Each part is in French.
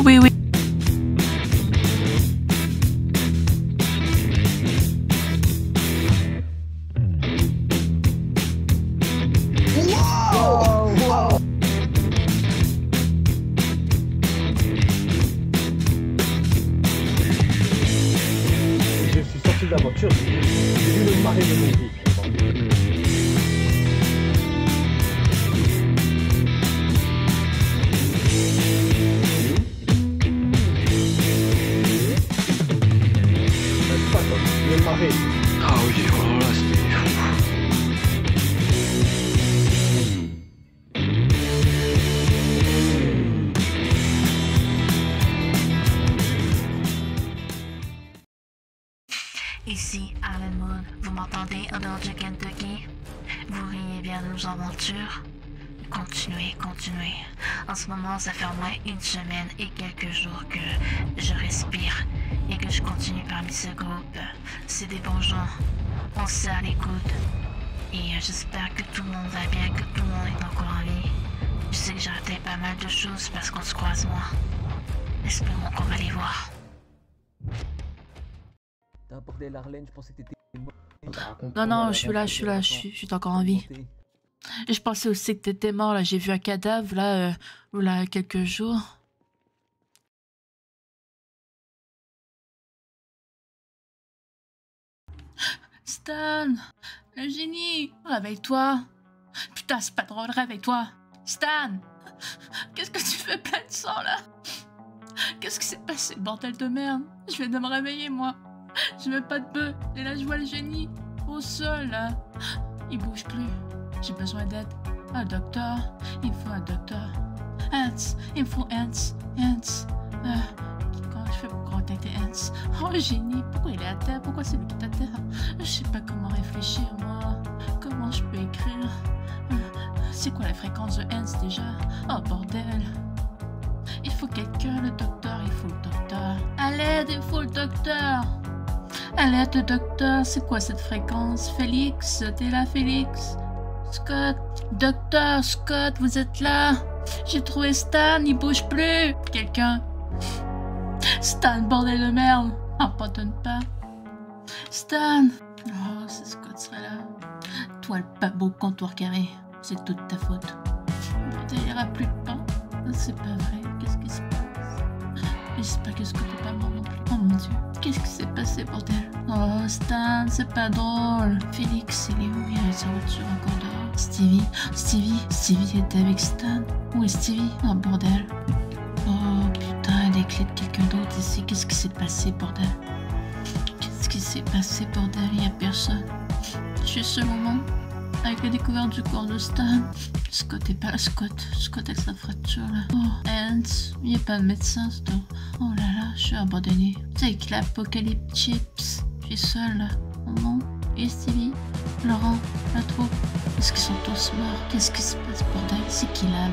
Oui, oui. Je suis sorti de la voiture, j'ai vu le marée de mon vie. Le marée. Ah oui, oh là, c'était fou. Ici Alan Moon, vous m'entendez en dehors du Kentucky? Vous riez bien de nos aventures? Continuez, continuez. En ce moment, ça fait au moins une semaine et quelques jours que je respire et que je continue parmi ce groupe. C'est des bons gens, on se à l'écoute. Et j'espère que tout le monde va bien, que tout le monde est encore en vie. Je sais que j'ai raté pas mal de choses parce qu'on se croise moins. Espérons qu'on va les voir. T'as apporté l'Arlène, je pensais que t'étais mort. Non, non, je suis encore en vie. Je pensais aussi que t'étais mort, là. J'ai vu un cadavre, là, voilà, quelques jours. Stan! Le génie! Réveille-toi! Putain, c'est pas drôle, réveille-toi! Stan! Qu'est-ce que tu fais plein de sang, là? Qu'est-ce qui s'est passé, bordel de merde? Je viens de me réveiller, moi. Je mets pas de bœuf. Et là, je vois le génie au sol, là. Il bouge plus. J'ai besoin d'aide. Un docteur. Il me faut un docteur. Hans. Il me faut Hans. Hans. Comment je fais pour contacter Hans? Oh, le génie. Pourquoi il est à terre? Pourquoi c'est lui qui est à terre? Je sais pas comment réfléchir, moi. Comment je peux écrire? C'est quoi la fréquence de Hans, déjà? Oh, bordel. Il faut quelqu'un, le docteur. Il faut le docteur. À l'aide, il faut le docteur. À l'aide, docteur. C'est quoi cette fréquence? Félix, t'es là, Félix? Scott, docteur, Scott, vous êtes là? J'ai trouvé Stan, il bouge plus. Quelqu'un? Stan, bordel de merde. Abandonne pas. Stan. Oh, si Scott serait là. Toi, le pas beau comptoir carré. C'est toute ta faute. Il n'y aura plus de pain. C'est pas vrai. Qu'est-ce qui se passe? J'espère que Scott n'est pas mort non plus. Oh mon dieu. Qu'est-ce qui s'est passé, bordel? Oh, Stan, c'est pas drôle. Félix, il est où? Il y a sa voiture encore dehors. Stevie était avec Stan. Où est Stevie? Oh, bordel. Oh, putain, il y a des clés de quelqu'un d'autre ici. Qu'est-ce qui s'est passé, bordel? Qu'est-ce qui s'est passé, bordel? Il y a personne. Je suis seul au monde. Avec la découverte du corps de Stan. Scott est pas là, Scott avec sa fracture là. Oh, Hans, il n'y a pas de médecin, c'est tout. Oh là là, je suis abandonné. C'est avec l'apocalypse chips. Je suis seule là. Oh non. Et Stevie, Laurent, la troupe. Est-ce qu'ils sont tous morts? Qu'est-ce qui se passe, bordel? C'est qui là,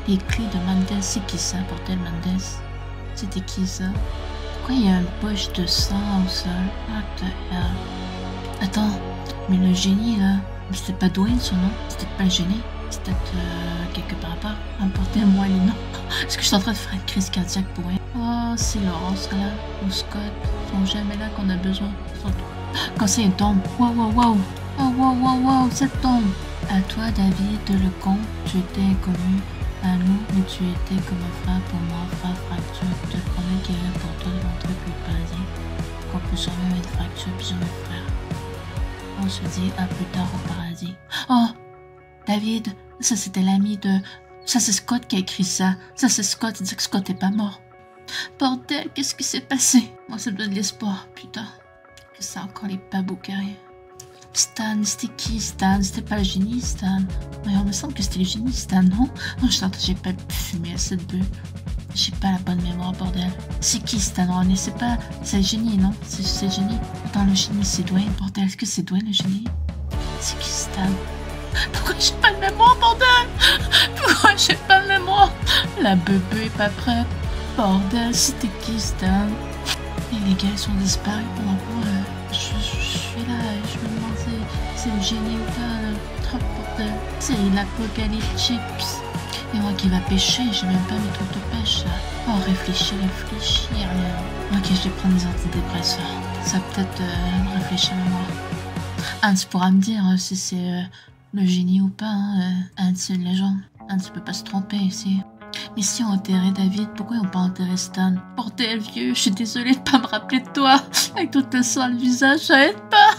les clés de Mendes? C'est qui ça, bordel, Mendes? C'était qui ça? Pourquoi il y a une poche de sang au sol? What the hell? Attends, mais le génie là, c'était pas Dwayne son nom? C'était pas le génie? C'était peut-être quelque part à part. Apportez-moi les noms. Est-ce que je suis en train de faire une crise cardiaque pour rien? Oh, c'est Laurence là, ou Scott. Ils sont jamais là qu'on a besoin. Quand c'est une tombe. Wow, wow, wow. Oh, wow, wow, wow, cette tombe. À toi, David Lecomte, tu étais inconnu à nous, mais tu étais comme un frère pour moi, frère fracture. Je te promets qu'il y a pour toi de l'entrée plus paradis. Qu'on peut survivre une fracture, plus mes frères. On se dit à plus tard au paradis. Oh, David, ça c'était l'ami de... Ça c'est Scott qui a écrit ça. Ça c'est Scott, il dit que Scott est pas mort. Bordel, qu'est-ce qui s'est passé? Moi ça me donne de l'espoir, putain. Que ça encore les pas beaux carrés. Stan, c'était qui Stan? C'était pas le génie Stan? Mais on me semble que c'était le génie Stan, non? Non, j'ai pas fumé assez de bœuf. J'ai pas la bonne mémoire, bordel. C'est qui Stan René? C'est pas... C'est le génie, non? C'est le génie. Attends, le génie c'est Dwayne, bordel. Est-ce que c'est Dwayne le génie? C'est qui Stan? Pourquoi j'ai pas de mémoire, bordel? Pourquoi j'ai pas de mémoire? La bébé est pas prête. Bordel, c'était qui Stan? Et les gars, ils sont disparus pendant quoi? Je suis là et je me demande c'est le génie ou pas? Oh bordel, c'est l'apocalypse chips. Et moi qui va pêcher, j'ai même pas mes trucs de pêche. Oh, réfléchir, rien. Ok, je vais prendre des antidépresseurs. Ça va peut-être me réfléchir à moi. Hans pourra me dire si c'est le génie ou pas. Hein. Hans, c'est une légende. Hans ne peut pas se tromper ici. Mais si on enterrait David, pourquoi ils n'ont pas enterré Stan? Bordel, vieux, je suis désolée de pas me rappeler de toi. Avec toute le sang à le visage, ça aide pas.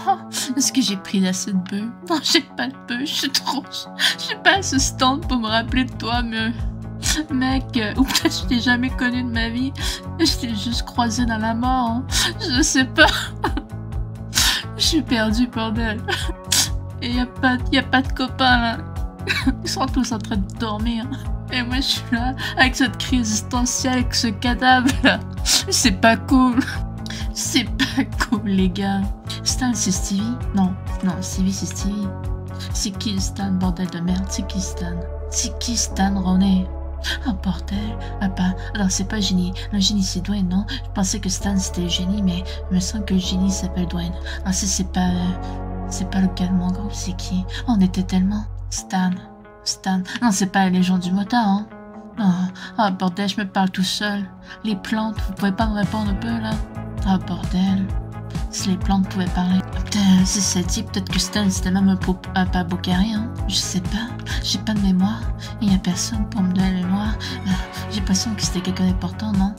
Oh, est-ce que j'ai pris assez de bœufs? Non, j'ai pas de bœufs, je suis trop... Je suis pas assez stand pour me rappeler de toi, mais... Mec, ou peut-être je t'ai jamais connu de ma vie. Je t'ai juste croisé dans la mort. Hein. Je sais pas. Je suis perdu, bordel. Et y a pas de copains, là. Ils sont tous en train de dormir. Et moi, je suis là, avec cette crise existentielle, avec ce cadavre, là. C'est pas cool. C'est pas cool, les gars. Stan, c'est Stevie? Non, Stevie, c'est Stevie. C'est qui Stan, bordel de merde? C'est qui Stan? C'est qui Stan, René? Oh, bordel. Ah, pas... Alors, c'est pas Génie. Le génie, c'est Dwayne, non? Je pensais que Stan, c'était le génie, mais il me semble que le génie s'appelle Dwayne. Ah, c'est pas le gars de mon groupe, c'est qui? Oh, on était tellement... Stan. Non, c'est pas la légende du motard, hein? Oh, bordel, je me parle tout seul. Les plantes, vous pouvez pas me répondre un peu, là? Oh, bordel. Si les plantes pouvaient parler. Putain, si ça dit, peut-être que Stan, c'était même un pas beau carré, hein? Je sais pas. J'ai pas de mémoire. Il y a personne pour me donner la mémoire. J'ai l'impression que c'était quelqu'un d'important, non?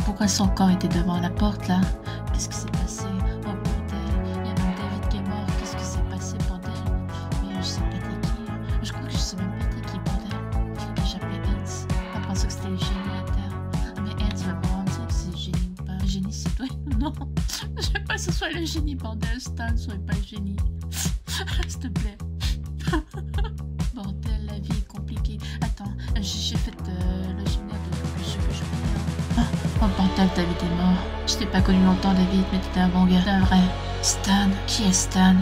Pourquoi son corps était devant la porte, là? Qu'est-ce qui s'est passé? Oh, bordel. Il y a même David qui est mort. Qu'est-ce qui s'est passé, bordel? Mais je sais pas t'es qui. Je crois que je sais même pas t'es qui, bordel. Et j'appelais Hans. On pensait que c'était le génie à terre. Mais Hans va pas me dire que c'est le génie ou pas. Le génie, c'est toi? Non. Je veux pas que ce soit le génie, bordel. Stan, sois pas le génie. S'il te plaît. Bordel, la vie est compliquée. Attends, j'ai fait le génie de ce que je connais. Oh, bordel, David est mort. Je t'ai pas connu longtemps, David, mais t'étais un bon gars. C'est vrai. Stan, qui est Stan?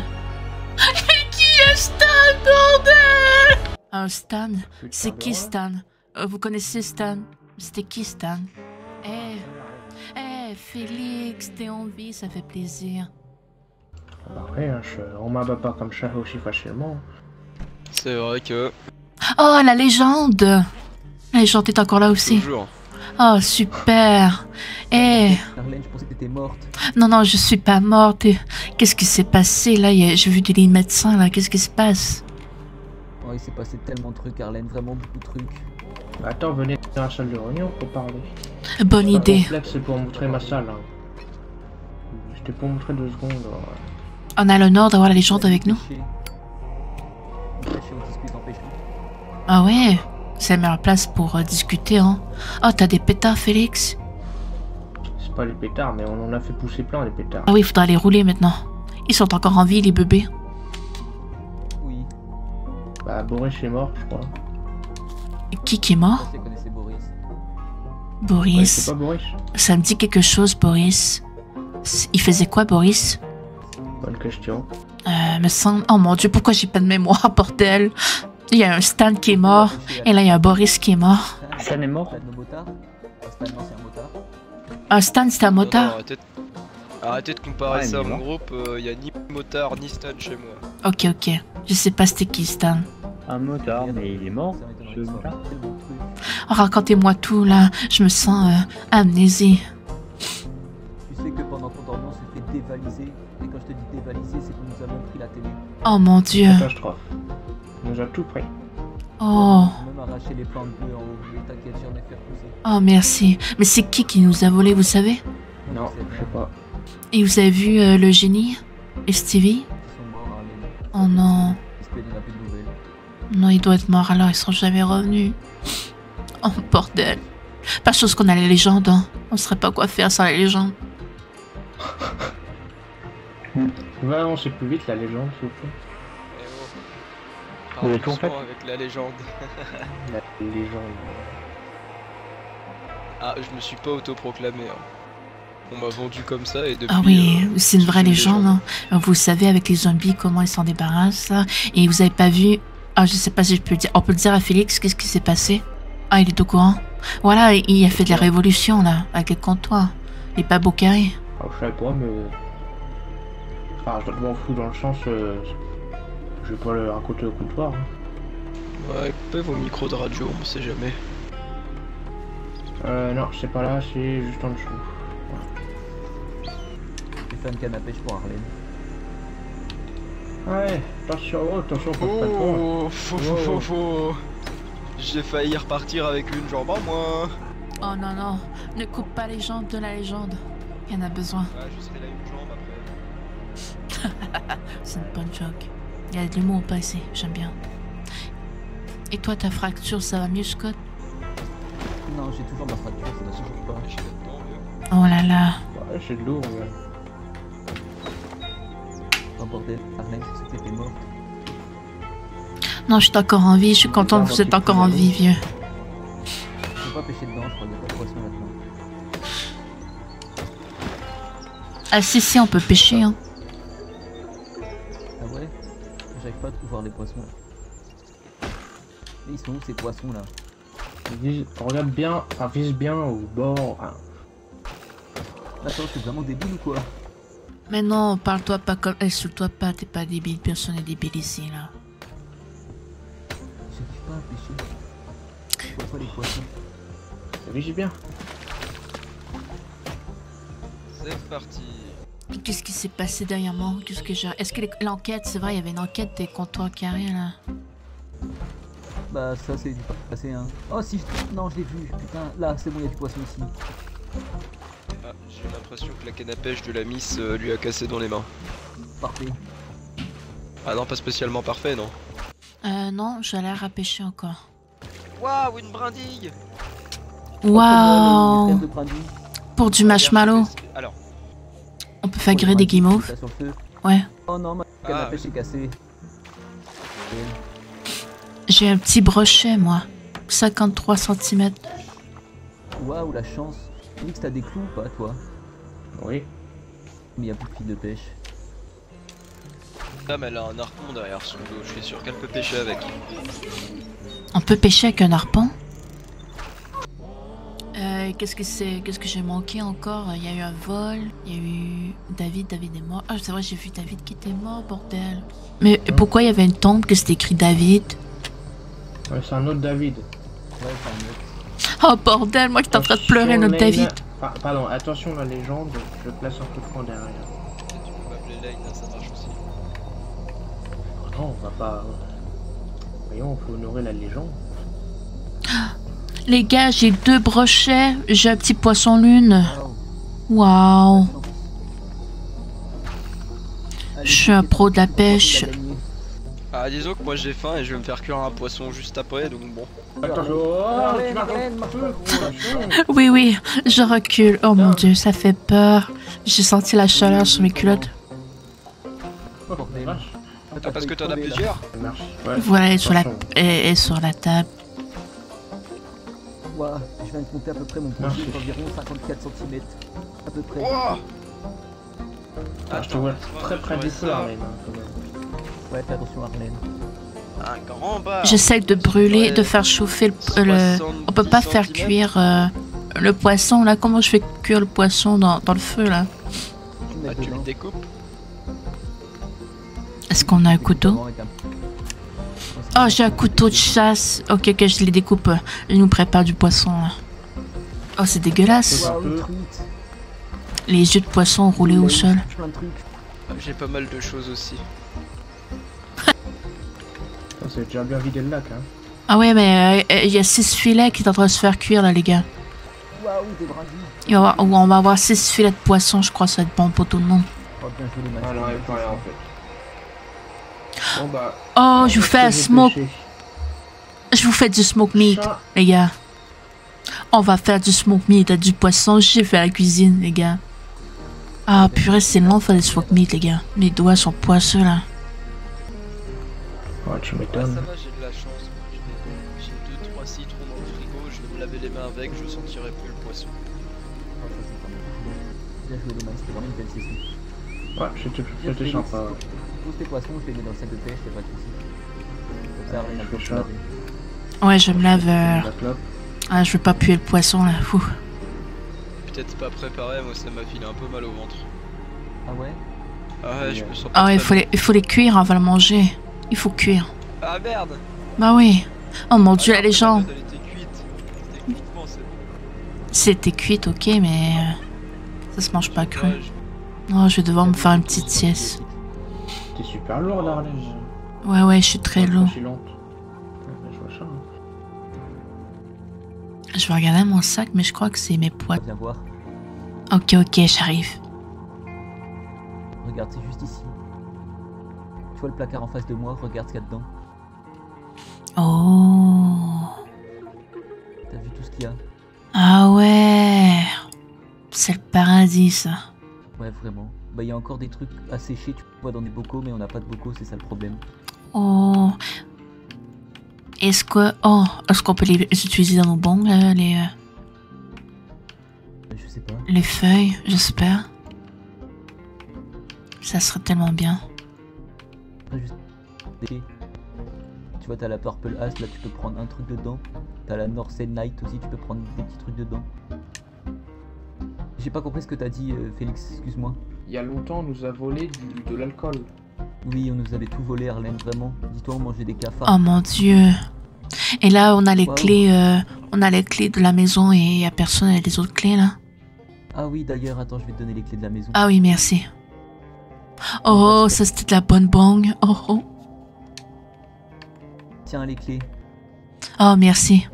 Qui est Stan, bordel? Oh, Stan, c'est qui Stan? Vous connaissez Stan? C'était qui Stan? Félix, t'es en vie, ça fait plaisir. Bah rien, on m'abat pas comme ça aussi facilement. C'est vrai que... Oh, la légende! La légende est encore là aussi. Toujours. Oh, super! Arlène, je pensais que t'étais morte. Non, je suis pas morte. Qu'est-ce qui s'est passé, là? J'ai vu des médecins, là. Qu'est-ce qui se passe? Oh, il s'est passé tellement de trucs, Arlène, vraiment beaucoup de trucs. Attends, venez dans la salle de réunion pour parler. Bonne idée. C'est pour montrer ma salle. Hein. C'était pour montrer 2 secondes. On a l'honneur d'avoir la légende avec nous. Ah ouais, c'est la meilleure place pour discuter, hein. Oh, t'as des pétards, Félix? C'est pas les pétards, mais on en a fait pousser plein, les pétards. Ah oui, il faudra les rouler maintenant. Ils sont encore en vie, les bébés. Oui. Bah, Boris est mort, je crois. Qui est mort? Je connaissais Boris. Boris. Ouais, c'est pas Boris? Ça me dit quelque chose, Boris. Il faisait quoi, Boris? Bonne question. Me semble... Oh mon Dieu, pourquoi j'ai pas de mémoire, bordel? Il y a un Stan qui est mort, et là il y a un Boris qui est mort. Stan est mort? Stan le motard? Stan l'ancien motard? Ah, Stan, c'est un motard? Arrêtez de comparer ça à mon groupe, y a ni motard ni Stan chez moi. Ok. Je sais pas c'était qui, Stan. Un motard, mais il est mort, ce motard. Oh, racontez-moi tout, là. Je me sens amnésie. Tu sais que pendant qu'on dormait, on s'est fait dévaliser. Et quand je te dis dévaliser, c'est que nous avons pris la télé. Oh mon Dieu. Catastrophe. Il nous a tout pris. Oh. On a même arraché les plantes bleues en haut. Mais t'inquiète, j'en ai fait repousser. Oh, merci. Mais c'est qui nous a volé, vous savez? Non, je sais pas. Et vous avez vu le génie? Et Stevie? Ils sont morts, Arlène. Oh non. J'espère qu'il n'y en a plus de nouvelles. Non, il doit être mort alors, ils sont jamais revenus. Oh, bordel. Pas chose qu'on a les légendes, hein. On saurait pas quoi faire sans les légendes. Va, on sait plus vite la légende, s'il vous plaît. Vous êtes en fait avec la légende. La légende. Ah, je me suis pas autoproclamé. Hein. On m'a vendu comme ça et depuis... Ah oui, c'est une je vraie suis légende. Hein. Vous savez avec les zombies comment ils s'en débarrassent. Là. Et vous avez pas vu... Ah, je sais pas si je peux le dire. On peut le dire à Félix, qu'est-ce qui s'est passé? Ah, il est au courant. Voilà, il a fait de la révolution, là, avec les comptoirs. Les pas beaux carrés. Ah, je savais pas, mais... Enfin, je dois m'en foutre dans le sens... Je vais pas le raconter au comptoir. Hein. Ouais, coupez vos micros de radio, on sait jamais. Non, c'est pas là, c'est juste en dessous. J'ai fait une canne à pêche pour Arlène. Ouais, attention, faut pas trop. Faux. J'ai failli repartir avec une jambe en moins. Oh non, non, ne coupe pas les jambes de la légende. Il y en a besoin. Ouais, je serai là une jambe après. C'est une bonne joke. Il y a de l'humour au passé, j'aime bien. Et toi, ta fracture, ça va mieux, Scott? Non, j'ai toujours ma fracture, ça va toujours pas. Je suis là-dedans, mais... Oh là là. Ouais, c'est de lourd, ouais. Oh bordel, Arlène, c'est que t'étais morte. Non, je suis encore en vie, je suis contente que vous êtes encore en vie, vieux. Je peux pas pêcher dedans, je crois qu'il n'y a pas de poisson maintenant. Ah si, on peut pêcher, hein. Ah ouais? J'arrive pas à tout voir les poissons là. Mais ils sont où ces poissons là? Regarde bien, enfin vise bien au bord. Hein. Attends, je suis vraiment débile ou quoi? Mais non, parle-toi pas comme... Insulte-toi pas, t'es pas débile, personne n'est débile ici, là. J'arrive pas à pêcher. Je vois pas les poissons. Vise bien. C'est parti. Qu'est-ce qui s'est passé derrière moi? Qu'est-ce que j'ai... Est-ce que l'enquête, c'est vrai, il y avait une enquête des comptoirs carrés, là? Bah ça c'est du passé hein. Oh si, non je l'ai vu, putain, là c'est bon, il y a du poisson ici. Ah, j'ai l'impression que la canne à pêche de la miss lui a cassé dans les mains. Parfait. Ah non, pas spécialement parfait, non. Non, j'ai l'air à pêcher encore. Waouh, une brindille. Waouh! De brindille. Pour du marshmallow. Alors. On peut faire griller des guimauves. Ça sur le feu. Ouais. Oh non, ma canne à pêche est cassée. J'ai un petit brochet, moi. 53 cm. Waouh, la chance. Nix, t'as des clous ou pas, toi? Oui. Mais il y a plus de fil de pêche. Dame, elle a un harpon derrière son dos, je suis sûr qu'elle peut pêcher avec. On peut pêcher avec un harpon? Qu'est-ce que c'est? Qu'est-ce que j'ai manqué encore? Il y a eu un vol, il y a eu... David est mort. Ah, c'est vrai, j'ai vu David qui était mort, bordel. Mais pourquoi il y avait une tombe que c'était écrit David? Ouais, c'est un autre David. Ouais, c'est un autre. Oh bordel, moi qui t'es en train de pleurer, notre David. Pardon, attention la légende, je place un peu de camp derrière. Tu peux m'appeler Lane, ça marche aussi. Non, on va pas... Voyons, on faut honorer la légende. Les gars, j'ai 2 brochets, j'ai un petit poisson lune. Waouh. Je suis un pro de la pêche. Ah, disons que moi j'ai faim et je vais me faire cuire un poisson juste après, donc bon. Attention, tu vas Oui, je recule. Oh mon dieu, ça fait peur. J'ai senti la chaleur sur mes culottes. Ah, parce que t'en as plusieurs? Voilà, elle est sur la table. Ouah, je viens de compter à peu près mon brochet d'environ 54 cm. À peu près. Wow. Je te vois très près du feu, Arlène. Ouais, fais attention, Arlène. Un grand bar. J'essaie de brûler, de faire chauffer le... On peut pas faire cuire le poisson, là. Comment je fais cuire le poisson dans le feu, là? Ah, tu le découpes? Est-ce qu'on a un couteau? Oh, j'ai un couteau de chasse. Ok, je les découpe. Je nous prépare du poisson, là. Oh, c'est dégueulasse. Les yeux de poisson roulés au sol. J'ai pas mal de choses aussi. C'est déjà bien vidé le lac, hein. Ah ouais, mais il y a 6 filets qui sont en train de se faire cuire, là, les gars. Waouh, des brindilles. Et on va avoir 6 filets de poisson, je crois, ça va être bon pour tout le monde. Oh, bien joué, les matchs. Ah non, il faut rien, en fait. Bon, bah... Oh, je vous fais un smoke. Je vous fais du smoke meat, les gars. On va faire du smoke meat et du poisson. J'ai fait la cuisine, les gars. Ah, purée, c'est long de faire du smoke meat, les gars. Mes doigts sont poisseux, là. Oh, tu Ouais, m'étonnes. ça va, j'ai de la chance. J'ai 2-3 citrons dans le frigo, je vais me laver les mains avec, je sentirai plus le poisson. Bien joué, les matchs, c'était vraiment une belle session. Ouais, c'était sympa. Tous tes poissons, je les mets dans le sac de pêche, y'a pas de soucis. Comme ça, Arlène a pu se laver. Ouais, je me lave. Ah, je veux pas puer le poisson, là. Fou. Peut-être pas préparé, moi ça m'a filé un peu mal au ventre. Ah ouais? Ah ouais, je me sens pas Ah ouais, très il faut les cuire avant de le manger. Il faut cuire. Ah merde! Bah oui. Oh mon dieu, la légende. Elle était cuite. Techniquement, c'est bon. C'était cuite, ok, mais ça se mange pas cru. Dommage. Oh, je vais devoir me faire une petite sieste. T'es super lourde, Arlène. Ouais, je suis très lourd. Je suis lente. Ouais, je vois ça. Hein. Je vais regarder mon sac, mais je crois que c'est mes poids. Viens voir. Ok, j'arrive. Regarde, c'est juste ici. Tu vois le placard en face de moi, regarde ce qu'il y a dedans. Oh. T'as vu tout ce qu'il y a? Ah ouais. C'est le paradis, ça. Ouais, vraiment. Bah, il y a encore des trucs à sécher, tu vois, dans des bocaux, mais on n'a pas de bocaux, c'est ça le problème. Oh. Est-ce qu'on peut les utiliser dans nos bons, Je sais pas. les feuilles, j'espère. Ça serait tellement bien. Juste sécher. Tu vois, t'as la Purple As, là, tu peux prendre un truc dedans. T'as la Northern Night aussi, tu peux prendre des petits trucs dedans. J'ai pas compris ce que t'as dit, Félix, excuse-moi. Il y a longtemps, on nous a volé de l'alcool. Oui, on nous avait tout volé, Arlène, vraiment. Dis-toi, on mangeait des cafards. Oh mon dieu. Et là, on a les Wow. clés, de la maison et il y a personne avec les autres clés là. Ah oui, d'ailleurs, attends, je vais te donner les clés de la maison. Ah oui, merci. Oh, ça c'était de la bonne bang. Oh. Tiens, les clés. Oh, merci.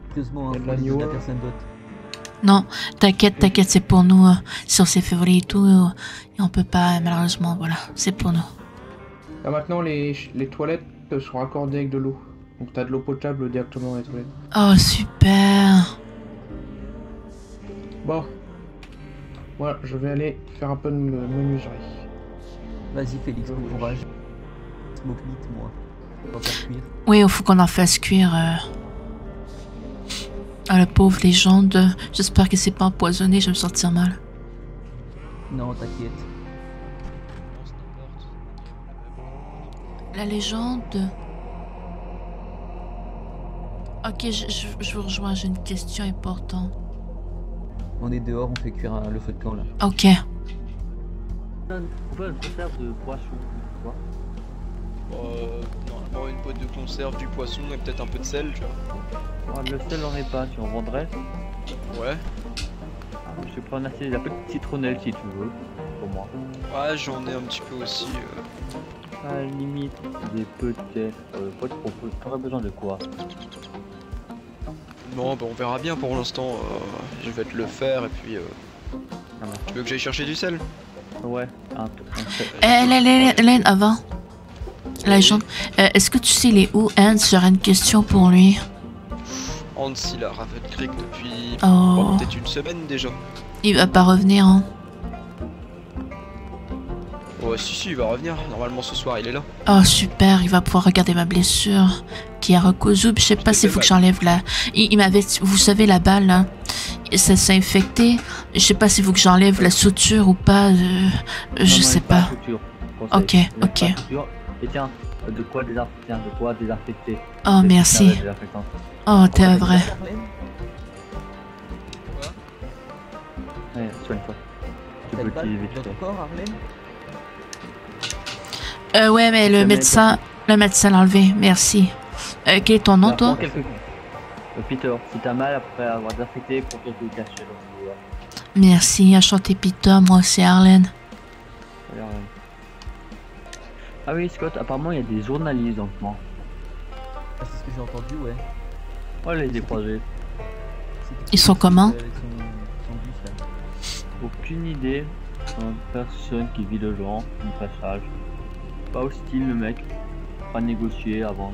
Curieusement, Il y a hein, de faut les l'agneau. donner à personne d'autre. Non, t'inquiète, c'est pour nous. Si on s'est fait voler et tout, et on peut pas, malheureusement, voilà, c'est pour nous. Là maintenant, les toilettes seront accordées avec de l'eau. Donc t'as de l'eau potable directement dans les toilettes. Oh, super. Bon. Moi, je vais aller faire un peu de menuiserie. Vas-y, Félix, bon courage. Smoke meat, moi. On va faire cuire. Oui, il faut qu'on en fasse cuire. Ah, la pauvre légende. J'espère que c'est pas empoisonné, je vais me sentir mal. Non, t'inquiète. Lance n'importe. La légende. Ok, je vous rejoins, j'ai une question importante. On est dehors, on fait cuire le feu de camp, là. Ok. On peut une conserve de poisson, tu vois. Normalement, une boîte de conserve, du poisson et peut-être un peu de sel, tu vois. Ah, le sel, on est pas, tu en vendrais. Ouais. Je peux en acheter un peu de citronnelle si tu veux, pour moi. Ouais, j'en ai un petit peu aussi. À la limite, des peut-être. Quoi tu proposes? T'aurais besoin de quoi? Non, bah on verra bien pour l'instant. Je vais te le faire et puis. Ah, non. Tu veux que j'aille chercher du sel? Ouais, un Hélène, avant. La légende. Est-ce que tu sais les où Hans? J'aurais une question pour lui. Hans, il a Raven Creek depuis Oh. peut-être une semaine déjà. Il va pas revenir, hein? Ouais, si, il va revenir. Normalement, ce soir, il est là. Oh, super, il va pouvoir regarder ma blessure qui a recousu. Je sais pas s'il faut que j'enlève la. Il m'avait. Vous savez, la balle, là. Ça s'est infecté. Je sais pas s'il faut que j'enlève la suture ou pas. Je sais pas. Ok. Et tiens, de quoi désinfecter? Oh, merci. Oh, t'es vrai. Ouais, soigne toi. Tu peux T'as une balle utiliser dans ton corps, Arlène? Ouais, mais le médecin l'a enlevé. Merci. Quel est ton nom, toi? Peter, si t'as mal après avoir désinfecté, pour toi te cacher. Merci, enchanté Peter, moi c'est Arlène. Ah oui, Scott, apparemment il y a des journalistes dans le coin. Ah, c'est ce que j'ai entendu, ouais. Oh, les décroisés. Ils sont comment? Avec son bus, là. Aucune idée. Une personne qui vit de gens, du passage. Pas hostile le mec. Pas négocier avant.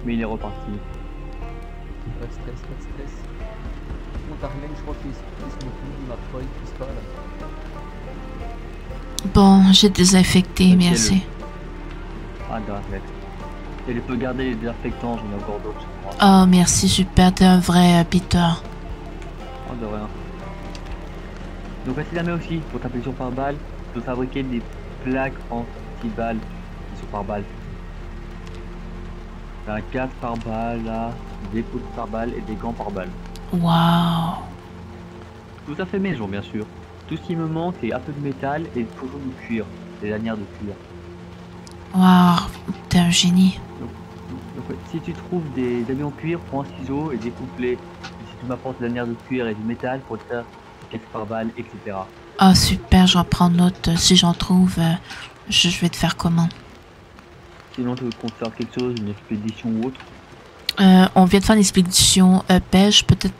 Mais il est reparti. Pas de stress, pas de stress. Bon, Arlène, je crois que les smoke meat, il marche pas, ils poussent pas, là. Bon, j'ai désinfecté, Ok, merci. Ah, d'accord. Et il peut garder les désinfectants, j'en ai encore d'autres. Oh, merci, super, t'es un vrai Peter. Oh, de rien. Donc, si jamais aussi, pour ta blessure par balle, tu peux fabriquer des plaques anti-balles qui sont par balle. T'as un 4 par balle, là, des poudres par balle et des gants par balle. Waouh. Tout à fait maison, bien sûr. Tout ce qui me manque, c'est un peu de métal et toujours du cuir, des lanières de cuir. Waouh. t'es un génie. Donc, si tu trouves des habits en cuir, prends un ciseau et découpe-les. Et si tu m'apportes de la nerf de cuir et du métal pour te faire quelques pare-balles, etc. Ah super, j'en prends note. Si j'en trouve, je vais te faire comment? Sinon, tu veux qu'on te fasse quelque chose, une expédition ou autre? On vient de faire une expédition pêche, peut-être.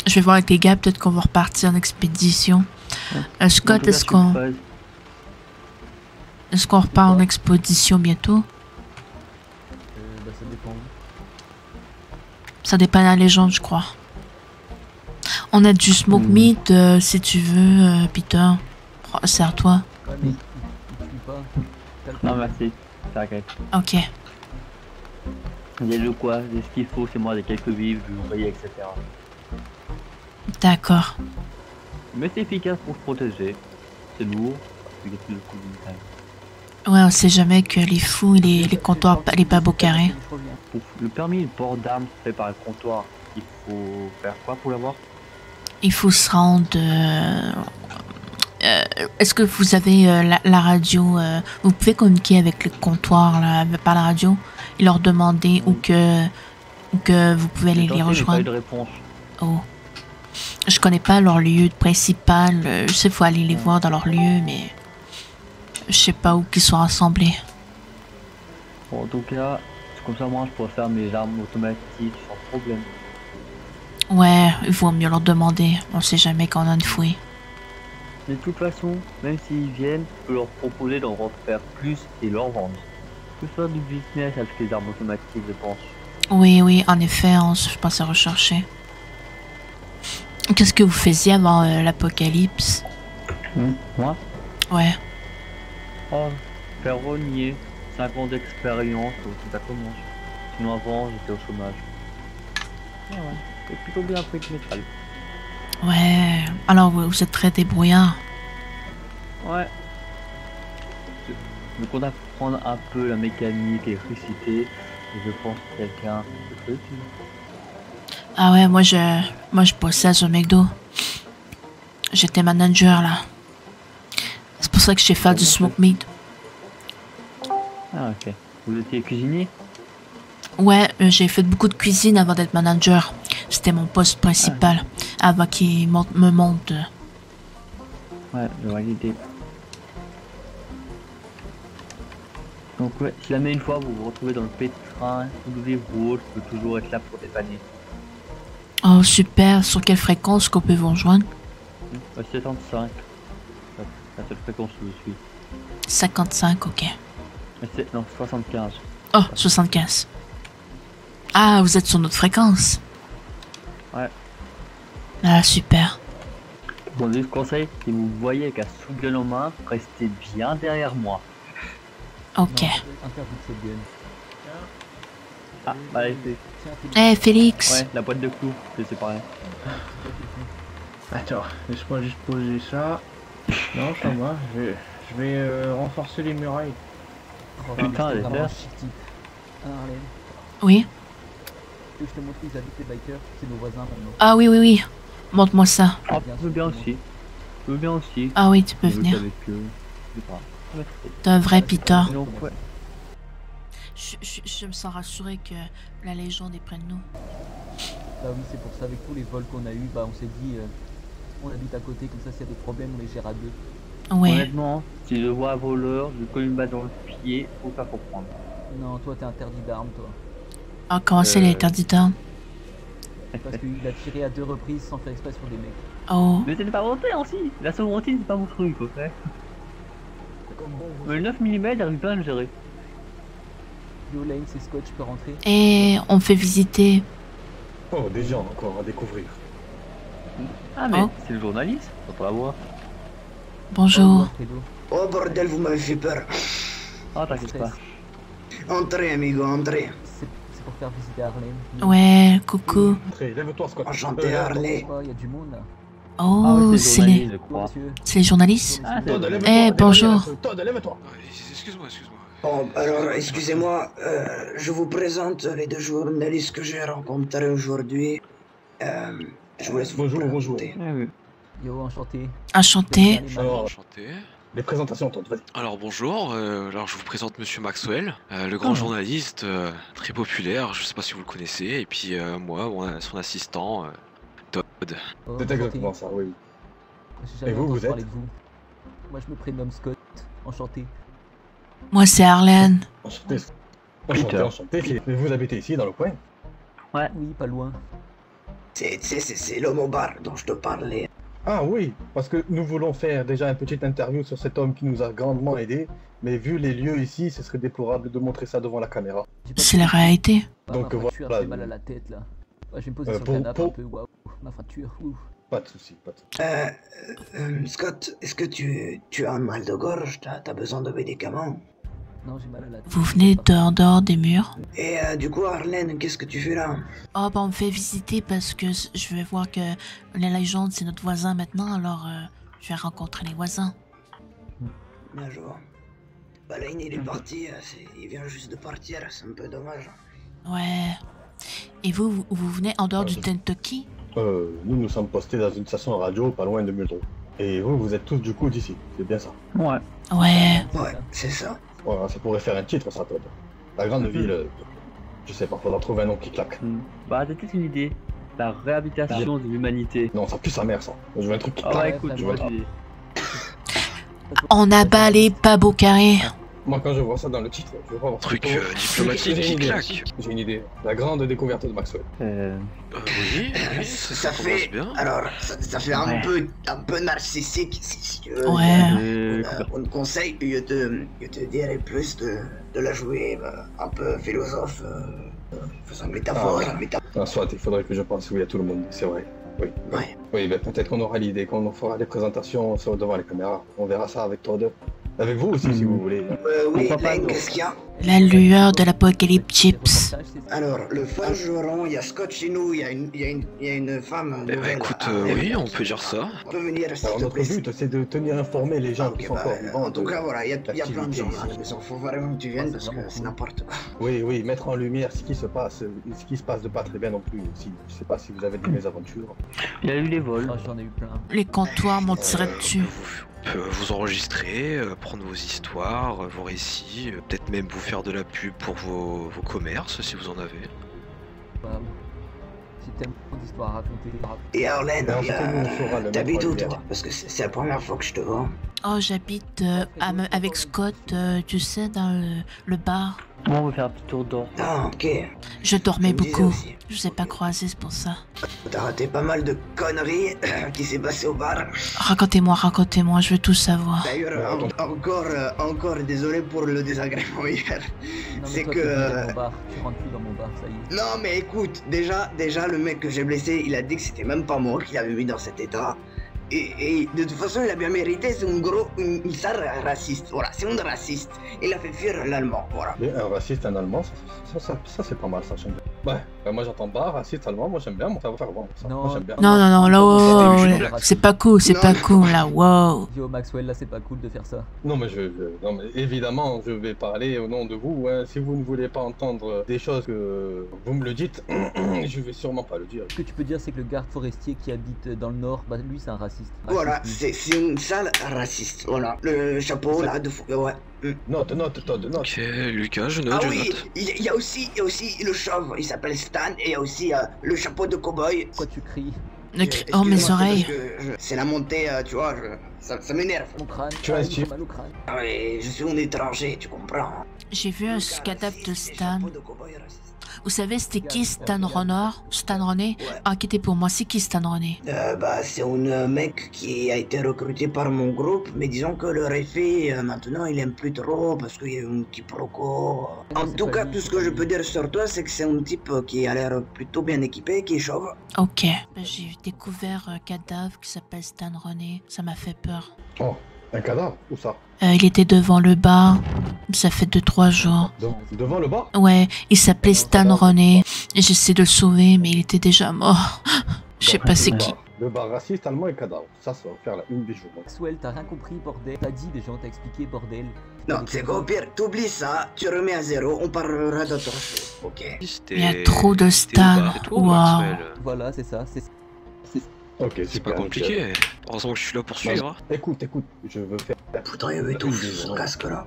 Je vais voir avec les gars, peut-être qu'on va repartir en expédition. Scott, est-ce qu'on repart en expédition bientôt? Bah ça dépend. Ça dépend de la légende, je crois. On a du smoke meat, si tu veux, Peter. Oh, c'est à toi. Ouais mais il tue pas. T'as le Non, temps. merci. T'inquiète. Ok. Il y a de quoi, il y a ce qu'il faut, c'est moi, des quelques vivres, du ouvrier, etc. D'accord. Mais c'est efficace pour se protéger. C'est lourd, il y a plus de coups de métal. Ouais, on sait jamais que les fous et les comptoirs, les pas beaux carrés. Je reviens. Pour le permis de port d'armes fait par le comptoir, il faut faire quoi pour l'avoir? Il faut se rendre. Est-ce que vous avez la radio? Vous pouvez communiquer avec le comptoir là, par la radio et leur demander où que vous pouvez aller les J'ai pas eu rejoindre. de réponse. Oh. Je connais pas leur lieu principal. Je sais qu'il faut aller les voir dans leur lieu, mais je sais pas où qu'ils sont rassemblés. Bon, en tout cas, c'est comme ça, moi, je pourrais faire mes armes automatiques sans problème. Ouais, il vaut mieux leur demander. On sait jamais quand on a une fouille. Mais de toute façon, même s'ils viennent, je peux leur proposer d'en refaire plus et leur vendre. Je peux faire du business avec les armes automatiques, je pense. Oui, oui, en effet, je pensais rechercher. Qu'est-ce que vous faisiez avant l'apocalypse? Moi? Ouais. Oh, faire renier, 5 ans d'expérience, ça commence. Sinon avant, j'étais au chômage. Ah ouais, j'ai plutôt bien appris le métal. Ouais. Alors, vous êtes très débrouillard. Ouais. Donc on apprend un peu la mécanique, l'électricité, et je pense que quelqu'un peut utile. Ah ouais, moi je bossais au McDo. J'étais manager là. C'est pour ça que j'ai fait du smoke meat. Ah ok. Vous étiez cuisinier? Ouais, j'ai fait beaucoup de cuisine avant d'être manager. C'était mon poste principal. Avant qu'il me monte. Ouais, je vois l'idée. Donc ouais, si jamais une fois vous vous retrouvez dans le pétrin, ou le livre ou autre, je peux toujours être là pour dépanner. Oh super, sur quelle fréquence qu'on peut vous rejoindre? 75. La seule fréquence où je suis. 55, ok. Non, 75. Oh, 75. Ah, vous êtes sur notre fréquence? Ouais. Ah, super. Bon, juste conseil, si vous voyez avec un sous-gun en main, restez bien derrière moi. Ok. Non, interdit de cette gun. Ah, allez, c'est... Tiens, Eh, Félix. Ouais, la boîte de clous, je sais pas. Attends, laisse-moi juste poser ça. Non, ça va, je vais renforcer les murailles. Putain, elle est vraiment faire. un chic type. Ah, Harlem. Oui. Tu veux que je te montre où ils habitent les bikers? C'est nos voisins maintenant. Ah oui, oui, oui. Montre-moi ça. Ah, je veux bien aussi. Je veux bien aussi. Ah oui, tu peux Je veux venir. qu'avec eux, je sais pas. Ouais. T'es un vrai Peter. Donc ouais. Je me sens rassuré que la légende est près de nous. Bah oui, c'est pour ça, avec tous les vols qu'on a eu, bah on s'est dit, on habite à côté, comme ça s'il y a des problèmes, on les gère à deux. Ouais. Honnêtement, si je vois un voleur, je colle une balle dans le pied, faut pas comprendre. Non, toi t'es interdit d'armes, toi. Ah, comment c'est l'interdit d'armes? Parce qu'il a tiré à 2 reprises sans faire exprès sur des mecs. Oh. Mais c'est pas volontaire aussi. La sovereignty c'est pas mon truc, ok. Mais le 9 mm j'arrive pas à le gérer. Yo Lane, c'est Scott, je peux rentrer? Et on me fait visiter. Oh, déjà, encore à découvrir. Ah mais Oh. c'est le journaliste, faut pas la voir. Bonjour. Fredo. Oh bordel, vous m'avez fait peur. Ah t'inquiète pas. Entrez, amigo, entrez. C'est pour faire visiter Harlem. Ouais, coucou. Entrez, lève-toi, Scott. Enchanté, Harley. Il y a du monde là. Oh, Ah ouais, c'est le les... journaliste, je crois. Monsieur. c'est les journalistes? Ah, Todd, c'est... lève-toi. Eh, lève-toi, bonjour. Todd, lève-toi. Excuse-moi, excuse-moi. Bon, alors, excusez-moi, je vous présente les deux journalistes que j'ai rencontrés aujourd'hui. Je vous laisse vous Bonjour, bonjour. présenter. Ah oui. Yo, enchanté. Enchanté. Alors, Enchanté. Les présentations, Todd, vas-y. Alors bonjour, alors je vous présente Monsieur Maxwell, le grand journaliste très populaire, je sais pas si vous le connaissez, et puis moi, son assistant, Todd. Oh, C'est enchanté. exactement ça, oui. J'ai jamais Et vous, entendu vous parler êtes de vous. Moi, je me prénomme Scott. Enchanté. Moi, c'est Arlène. Enchanté. Peter. Enchanté. Et vous habitez ici, dans le coin? Oui, pas loin. C'est l'homme au bar dont je te parlais. Ah oui, parce que nous voulons faire déjà une petite interview sur cet homme qui nous a grandement aidés, mais vu les lieux ici, ce serait déplorable de montrer ça devant la caméra. J'ai pas C'est la réalité. Ah, Donc, ma fracture, voilà. j'ai mal à la tête là. Ouais, je vais me poser sur pour- le canapé pour- un peu. Waouh, ma fracture. Ouh. Pas de soucis, pas de soucis. Scott, est-ce que tu as un mal de gorge? T'as besoin de médicaments? Non, j'ai mal à la tête. Vous venez dehors des murs. Et du coup, Arlène, qu'est-ce que tu fais là? Oh, bah, on me fait visiter parce que je vais voir que la légende, c'est notre voisin maintenant, alors je vais rencontrer les voisins. Bien joué. Bah, Lane, il est parti, il vient juste de partir, c'est un peu dommage. Ouais. Et vous venez en dehors du Kentucky? Nous sommes postés dans une station radio pas loin de Muldrow. Et vous êtes tous du coup d'ici, c'est bien ça. Ouais. Ouais. Ouais, c'est ça. Voilà, ça pourrait faire un titre, ça, Todd. La grande ville, je sais pas, faudra trouver un nom qui claque. Bah, t'as peut-être une idée. La réhabilitation de l'humanité. Non, ça pue sa mère, ça. Je veux un truc qui Ah claque. ouais, ouais, écoute, ça je va. vois l'idée. On abat les pas beau carré. Moi, quand je vois ça dans le titre, je veux pas voir Truc photo. diplomatique J'ai qui une idée. claque. J'ai une idée. La grande découverte de Maxwell. Oui, Ça commence fait. bien. Alors, ça fait un peu narcissique, si tu veux. Ouais. On conseille, je te dirais plus de la jouer un peu philosophe, faisant métaphore. Ah, soit, il faudrait que je pense oui à tout le monde, c'est vrai. Oui. Ouais. Oui, ben peut-être qu'on aura l'idée, quand on fera les présentations devant les caméras. On verra ça avec toi deux. Avec vous aussi, si vous voulez. Oui, Pourquoi pas, Lane, non. qu'est-ce qu'il y a? La lueur de l'apocalypse chips. Alors, le forgeron, il y a Scott chez nous, il y a une femme Eh bah nouvelle. écoute, Arlène. oui, on peut dire ça. On peut venir, s'il Alors, te notre plaît. but, c'est de tenir informés les gens qui Ok, sont bah, encore vivants. en tout cas, voilà, il y a plein de d'activités gens à ici. la maison. Faut vraiment que tu viennes Ouais, parce c'est que vraiment c'est cool. n'importe quoi. Oui, mettre en lumière ce qui se passe de pas très bien non plus aussi. Je sais pas si vous avez des mésaventures. Il y a eu les vols. Ah, j'en ai eu plein. Les comptoirs m'ont tiré dessus. Vous enregistrer, prendre vos histoires, vos récits, peut-être même vous faire de la pub pour vos commerces si vous en avez. Waouh. J'ai tellement d'histoires à raconter. Et Arlène, Mais en tout cas, nous, on saura le mettre t'habites en où lumière. toi? Parce que c'est la première fois que je te vois. Oh, j'habite avec Scott, tu sais, dans le bar. Moi, on va faire un petit tour d'or. Ah, ok. Je dormais Je me disais beaucoup. aussi. Je vous ai pas croisé, c'est pour ça. T'as raté pas mal de conneries qui s'est passé au bar. Racontez-moi, je veux tout savoir. D'ailleurs, encore désolé pour le désagrément hier. Non, mais C'est toi, que. t'es plus dans mon bar. Tu rentres plus dans mon bar, ça y est. Non mais écoute, déjà le mec que j'ai blessé, il a dit que c'était même pas moi qui l'avait mis dans cet état. Et de toute façon, il a bien mérité, c'est une sale raciste. Voilà, c'est un raciste. Il a fait fuir l'allemand, voilà. Et un raciste, un allemand, ça c'est pas mal, ça j'aime bien. Ouais, moi j'entends pas, raciste, allemand, moi j'aime bien, moi ça va faire bon. Ça. Non. Moi j'aime bien. Non, là, wow, C'était là, juste une c'est pas cool, c'est Non. pas cool, là, wow. Yo, Maxwell, là, c'est pas cool de faire ça. Non mais non mais évidemment je vais parler au nom de vous. Hein. Si vous ne voulez pas entendre des choses que vous me le dites, je vais sûrement pas le dire. Ce que tu peux dire, c'est que le garde forestier qui habite dans le nord, bah lui, c'est un raciste. Voilà, Raciste, c'est une sale raciste, voilà. Le chapeau là, ouais. Note, Todd, note. Ok, Lucas, je Ah note, je oui, note. il y a aussi le chauve, il s'appelle Stan, et il y a aussi le chapeau de cow-boy. Pourquoi tu cries? Oh, mes Excuse-moi, c'est oreilles. parce que c'est la montée, tu vois, ça m'énerve. Mon crâne. Tu as un j'ai style. mal au crâne. Ah ouais, je suis un étranger, tu comprends. J'ai vu un cadavre de Stan. Chapeau de cow-boy raciste. Vous savez, c'était qui Stan Renard? Stan René? Ouais. Inquiétez pour moi, c'est qui Stan René? Bah, c'est un mec qui a été recruté par mon groupe, mais disons que le réfé, maintenant, il aime plus trop parce qu'il y a eu un quiproquo. En c'est tout pas cas, lui, tout c'est ce que pas je lui. peux dire sur toi, c'est que c'est un type qui a l'air plutôt bien équipé, qui est chauve. Ok. J'ai découvert un cadavre qui s'appelle Stan René. Ça m'a fait peur. Oh, un cadavre, où ça? Il était devant le bar. Ça fait 2-3 jours. Devant le bar? Ouais, il s'appelait Stan René. Et j'essaie de le sauver, mais il était déjà mort. Je sais pas c'est qui. Le bar raciste, allemand et cadavre. Ça va faire la une des jours. Maxwell, t'as rien compris, bordel. T'as dit déjà, on t'a expliqué, bordel. Non, c'est qu'au pire, t'oublies ça, tu remets à zéro, on parlera d'autre chose, ok? Il y a trop de Stan. Waouh. Voilà, c'est ça. Ok, C'est super. pas compliqué. Heureusement que je suis là pour suivre. Écoute, je veux faire... Faudrait m'étouffer ce casque-là.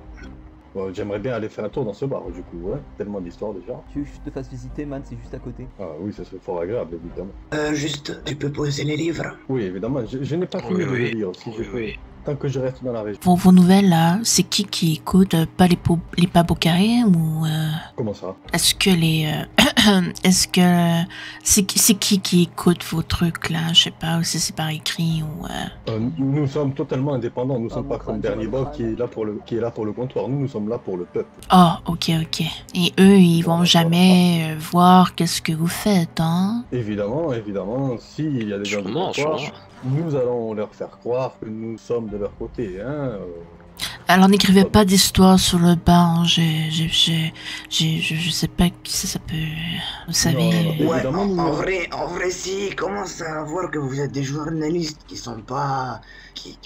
Bon, j'aimerais bien aller faire un tour dans ce bar, du coup, ouais. Tellement d'histoires déjà. Tu veux que je te fasse visiter, man, c'est juste à côté. Ah oui, ça serait fort agréable, évidemment. Juste, tu peux poser les livres. Oui, évidemment, je n'ai pas fini de le lire, si je peux. Oui. Tant que je reste dans la région. Pour vos nouvelles, là, c'est qui écoute? Pas les Pabocarés ou... Comment ça? Est-ce que les... Est-ce que... C'est qui écoute vos trucs, là? Je sais pas, ou si c'est par écrit ou... Nous sommes totalement indépendants, nous sommes pas bon, comme Bernie Bob qui est là pour le comptoir. Nous sommes là pour le peuple. Oh, ok. Et eux, ils vont jamais voir qu'est-ce que vous faites, hein? Évidemment, s'il y a des gens du comptoir, nous allons leur faire croire que nous sommes de leur côté, hein. Alors n'écrivez pas d'histoire sur le banc, je sais pas qui ça peut... Vous savez... Non, Ouais, évidemment, en vrai, si, commence à voir que vous êtes des journalistes qui sont pas...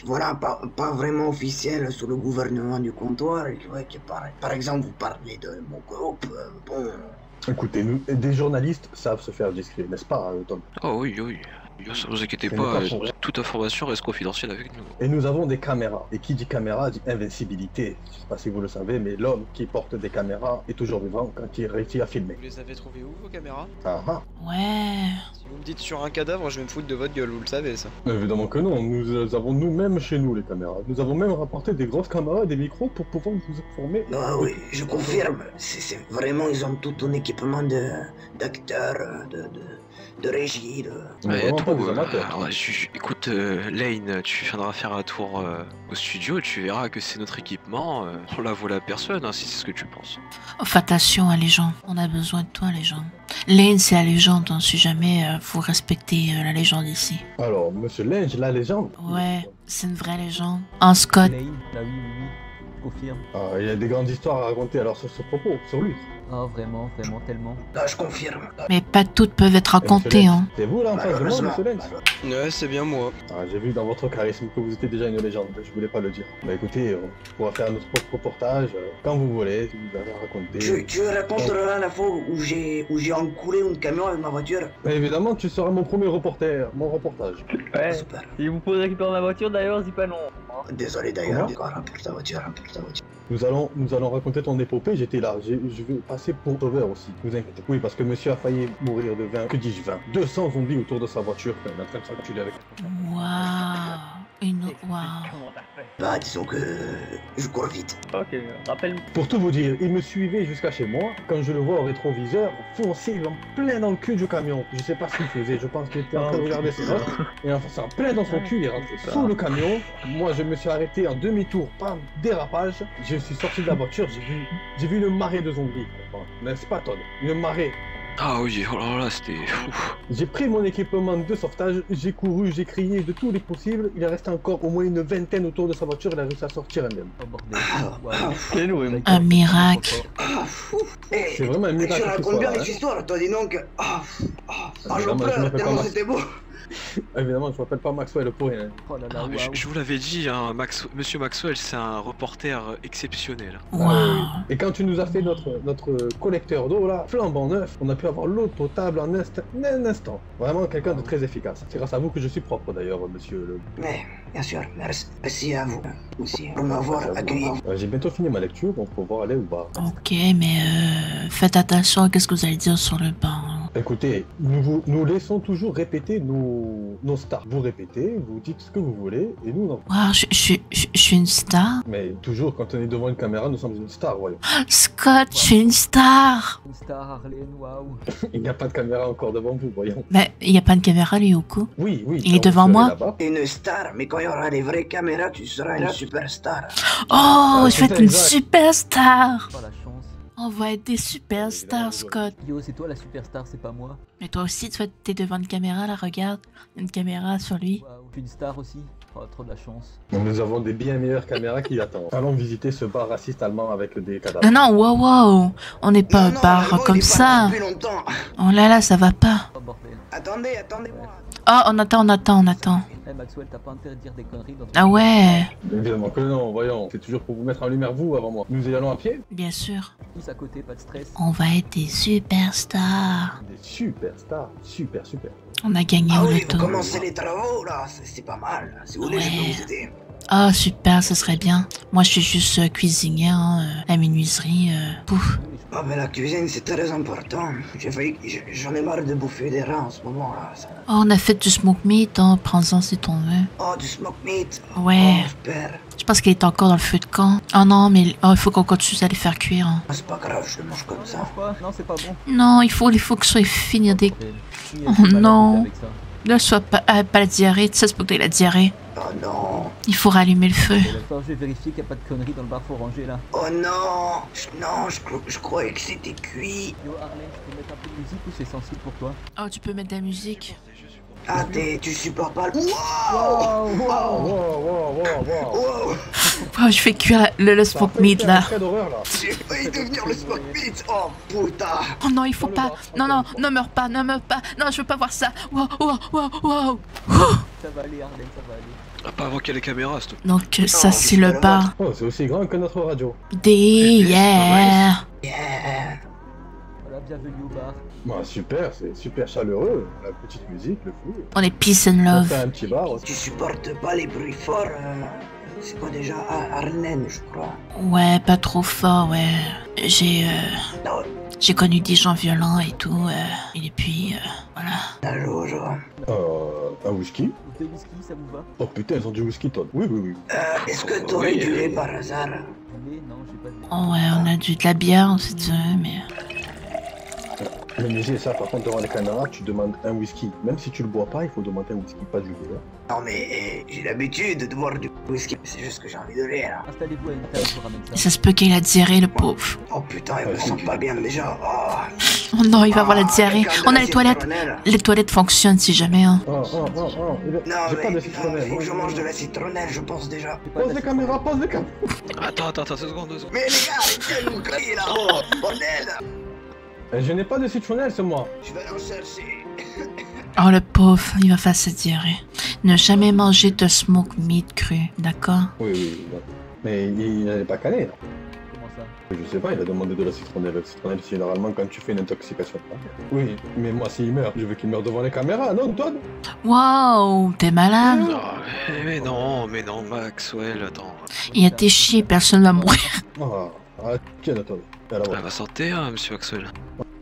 voilà, pas vraiment officiels sous le gouvernement du comptoir, et ouais, par exemple, vous parlez de mon groupe, bon... Écoutez, nous, des journalistes savent se faire discret, n'est-ce pas, Tom? Oh oui. Ça vous inquiétez pas, toute information reste confidentielle avec nous. Et nous avons des caméras. Et qui dit caméra dit invincibilité. Je sais pas si vous le savez, mais l'homme qui porte des caméras est toujours vivant quand il réussit à filmer. Vous les avez trouvées où vos caméras? Ah ah. Ouais... Si vous me dites sur un cadavre, je vais me foutre de votre gueule, vous le savez ça. Évidemment que non, nous avons nous-mêmes chez nous les caméras. Nous avons même rapporté des grosses caméras et des micros pour pouvoir vous informer. Ah oui, je confirme, c'est vraiment, ils ont tout un équipement d'acteurs, de régie, de... Ouais, Vraiment pas des amateurs. alors, écoute, Lane, tu viendras faire un tour au studio, tu verras que c'est notre équipement. On la vole à personne, hein, si c'est ce que tu penses. Fais attention à les gens, on a besoin de toi les gens. Lane c'est la légende, hein, si jamais vous respectez la légende ici. Alors, Monsieur Lange, la légende. Ouais, c'est une vraie légende. En Scott. Lane, ah oui, confirme. Ah, il y a des grandes histoires à raconter alors sur ce propos, sur lui. Ah vraiment, tellement. Là, je confirme. Mais pas toutes peuvent être racontées, hein. C'est vous là en face de moi, Monsieur Lange? Ouais, c'est bien moi. Ah, j'ai vu dans votre charisme que vous étiez déjà une légende, je voulais pas le dire. Bah écoutez, on pourra faire notre propre reportage quand vous voulez, si vous avez à raconter. Tu raconteras la fois où j'ai encoulé une camion avec ma voiture? Mais évidemment, tu seras mon premier reporter, mon reportage. Ouais. Super. Si vous pouvez récupérer ma voiture d'ailleurs, dis pas non. Désolé d'ailleurs, Comment? encore pour ta voiture. Nous allons raconter ton épopée, j'étais là, je vais passer pour sauveur aussi, vous inquiétez. Oui, parce que monsieur a failli mourir de 20, que dis-je 20, 200 zombies autour de sa voiture, il est en train de s'enculer avec. Waouh. Bah, disons que je cours vite. Ok, rappelle. Pour tout vous dire, il me suivait jusqu'à chez moi, quand je le vois au rétroviseur, foncé en plein dans le cul du camion. Je sais pas ce qu'il faisait, je pense qu'il était en train de regarder ses notes, et en fonçant plein dans son cul, il est rentré sous le camion. Moi, je me suis arrêté en demi-tour, pam, dérapage, je suis sorti de la voiture, j'ai vu une marée de zombies, n'est-ce pas Todd? Une marée. Ah oui, oh là, c'était fou. J'ai pris mon équipement de sauvetage, j'ai couru, j'ai crié de tous les possibles, il reste encore au moins une vingtaine autour de sa voiture, il a réussi à sortir indemne. Oh bordel. Quel ouais. Un miracle. C'est vraiment un miracle. Tu racontes bien les histoires, toi, dis donc. J'en pleure tellement c'était beau. Évidemment, je m'appelle pas Maxwell pour rien. Oh là là, Ah, mais waouh. je vous l'avais dit, hein, Monsieur Maxwell, c'est un reporter exceptionnel. Waouh. Et quand tu nous as fait notre collecteur d'eau là, flambant neuf, on a pu avoir l'eau potable en un instant. Vraiment quelqu'un de très efficace. C'est grâce à vous que je suis propre d'ailleurs, monsieur le... Mais, bien sûr, merci à vous aussi pour m'avoir accueilli. J'ai bientôt fini ma lecture, on peut voir aller ou pas. Ok, mais faites attention à ce que vous allez dire sur le banc. Écoutez, nous laissons toujours répéter nos stars. Vous répétez, vous dites ce que vous voulez, et nous non. Waouh, je suis une star. Mais toujours, quand on est devant une caméra, nous sommes une star, voyons. Scott, je suis une star. Une star, Harlene, waouh. Il n'y a pas de caméra encore devant vous, voyons. Mais il n'y a pas de caméra lui au coup. Oui. Il est devant moi? Une star, mais quand il y aura les vraies caméras, tu seras une superstar. Oh, je vais être une exact. superstar. Oh la chance. On va être des superstars, Scott. Yo, c'est toi la superstar, c'est pas moi. Mais toi aussi, t'es devant une caméra, là, regarde. Une caméra sur lui. Waouh. Je suis une star aussi. Oh, trop de la chance. Nous avons des bien meilleures caméras qui attendent. Allons visiter ce bar raciste allemand avec des cadavres. Non, wow. On n'est pas un bar comme ça. Depuis longtemps. Oh là là, ça va pas. Oh bordel. Attendez, attendez-moi. Oh, on attend. Eh Maxwell, t'as pas intérêt de dire des conneries dans Ah ouais, Évidemment que non, voyons. C'est toujours pour vous mettre en lumière, vous, avant moi. Nous y allons à pied. bien sûr. Tous à côté, pas de stress. On va être des superstars. Des superstars. Super. On a gagné Ah au oui, loto. vous commencez les travaux là, c'est pas mal. Si vous voulez, je peux vous aider. Ah super, ça serait bien. Moi je suis juste cuisinière, hein, la menuiserie. Pouf. Ah mais la cuisine c'est très important. J'en ai marre de bouffer des rats en ce moment là. Oh, on a fait du smoke meat, hein. Prends-en si t'en veux. Oh, du smoke meat. Ouais. Oh, super. Je pense qu'il est encore dans le feu de camp. Oh non, mais il faut qu'on continue à les faire cuire. Hein. Ah, c'est pas grave, je le mange comme ça. Quoi? Non, c'est pas bon. Non, il faut que ce soit fini dès. Oh non. Là, soit pas la diarrhée. Tu sais, c'est pas que t'aies la diarrhée. Oh non. Il faut rallumer le feu. Attends, je vais vérifier qu'il n'y a pas de conneries dans le bar rangé là. Oh non. Non, je croyais que c'était cuit. Yo Arlène, tu peux mettre un peu de musique ou c'est sensible pour toi? Oh, tu peux mettre de la musique. Ah, tu supportes pas le... Wow. Oh, je fais cuire le smoke meat là. J'ai failli devenir le smoke meat. Oh putain. Oh non, il faut pas. Non, ne meurs pas. Non, je veux pas voir ça. Wow. Ça va aller Arlène, ça va aller. Ah, pas avant qu'il y ait les caméras, s'il te plaît. Donc, ça, c'est le bar. Oh, c'est aussi grand que notre radio. Yeah. Voilà, bienvenue au bar. Bah, super, c'est super chaleureux. La petite musique, le fou. On est peace and On love. fait un petit bar aussi. Tu supportes pas les bruits forts. C'est quoi déjà? Arlène, je crois. Ouais, pas trop fort, ouais. Non, J'ai connu des gens violents et tout. Et puis, voilà. allô, je vois. Un whisky. Deux whisky, ça vous va? Oh putain, ils ont du whisky, Todd. Oui. Est-ce que t'aurais du lait par hasard? Du lait? Non, j'ai pas de lait. Oh ouais, on a de la bière, si tu veux, mais... Le musée, ça, par contre, devant les caméras, tu demandes un whisky. Même si tu le bois pas, il faut demander un whisky, pas du lait. Hein. Non mais j'ai l'habitude de boire du whisky. C'est juste que j'ai envie de lait là. Installez-vous à une table, je vous ramène ça. Ça se peut qu'il a diarrhée, le pauvre. Oh putain, il me sent pas bien déjà. Oh. Oh non, il va avoir la diarrhée. Quelqu'un de On a la les toilettes. citronnelle. Les toilettes fonctionnent si jamais, hein. Non, Non j'ai pas de mais citronnelle. faut que je mange de la citronnelle, je pense déjà. Pose les caméras, pose les caméras. Attends, 2 secondes. Mais les gars, arrêtez de vous crier là, oh, bordel. Je n'ai pas de citronnelle, c'est moi. Je vais en chercher. Oh le pauvre, il va faire sa diarrhée. Ne jamais manger de smoke meat cru, d'accord? Oui. Mais il n'avait pas calé, là. Comment ça? Je sais pas, il a demandé de la citronnelle. La citronnelle, c'est généralement quand tu fais une intoxication. Oui, mais moi, s'il meurt, je veux qu'il meure devant les caméras, non, Todd? Wow, t'es malade? Mais non, Maxwell, attends. Il a été chié, personne va mourir. Tiens, Todd. Elle va santé, hein, monsieur Maxwell.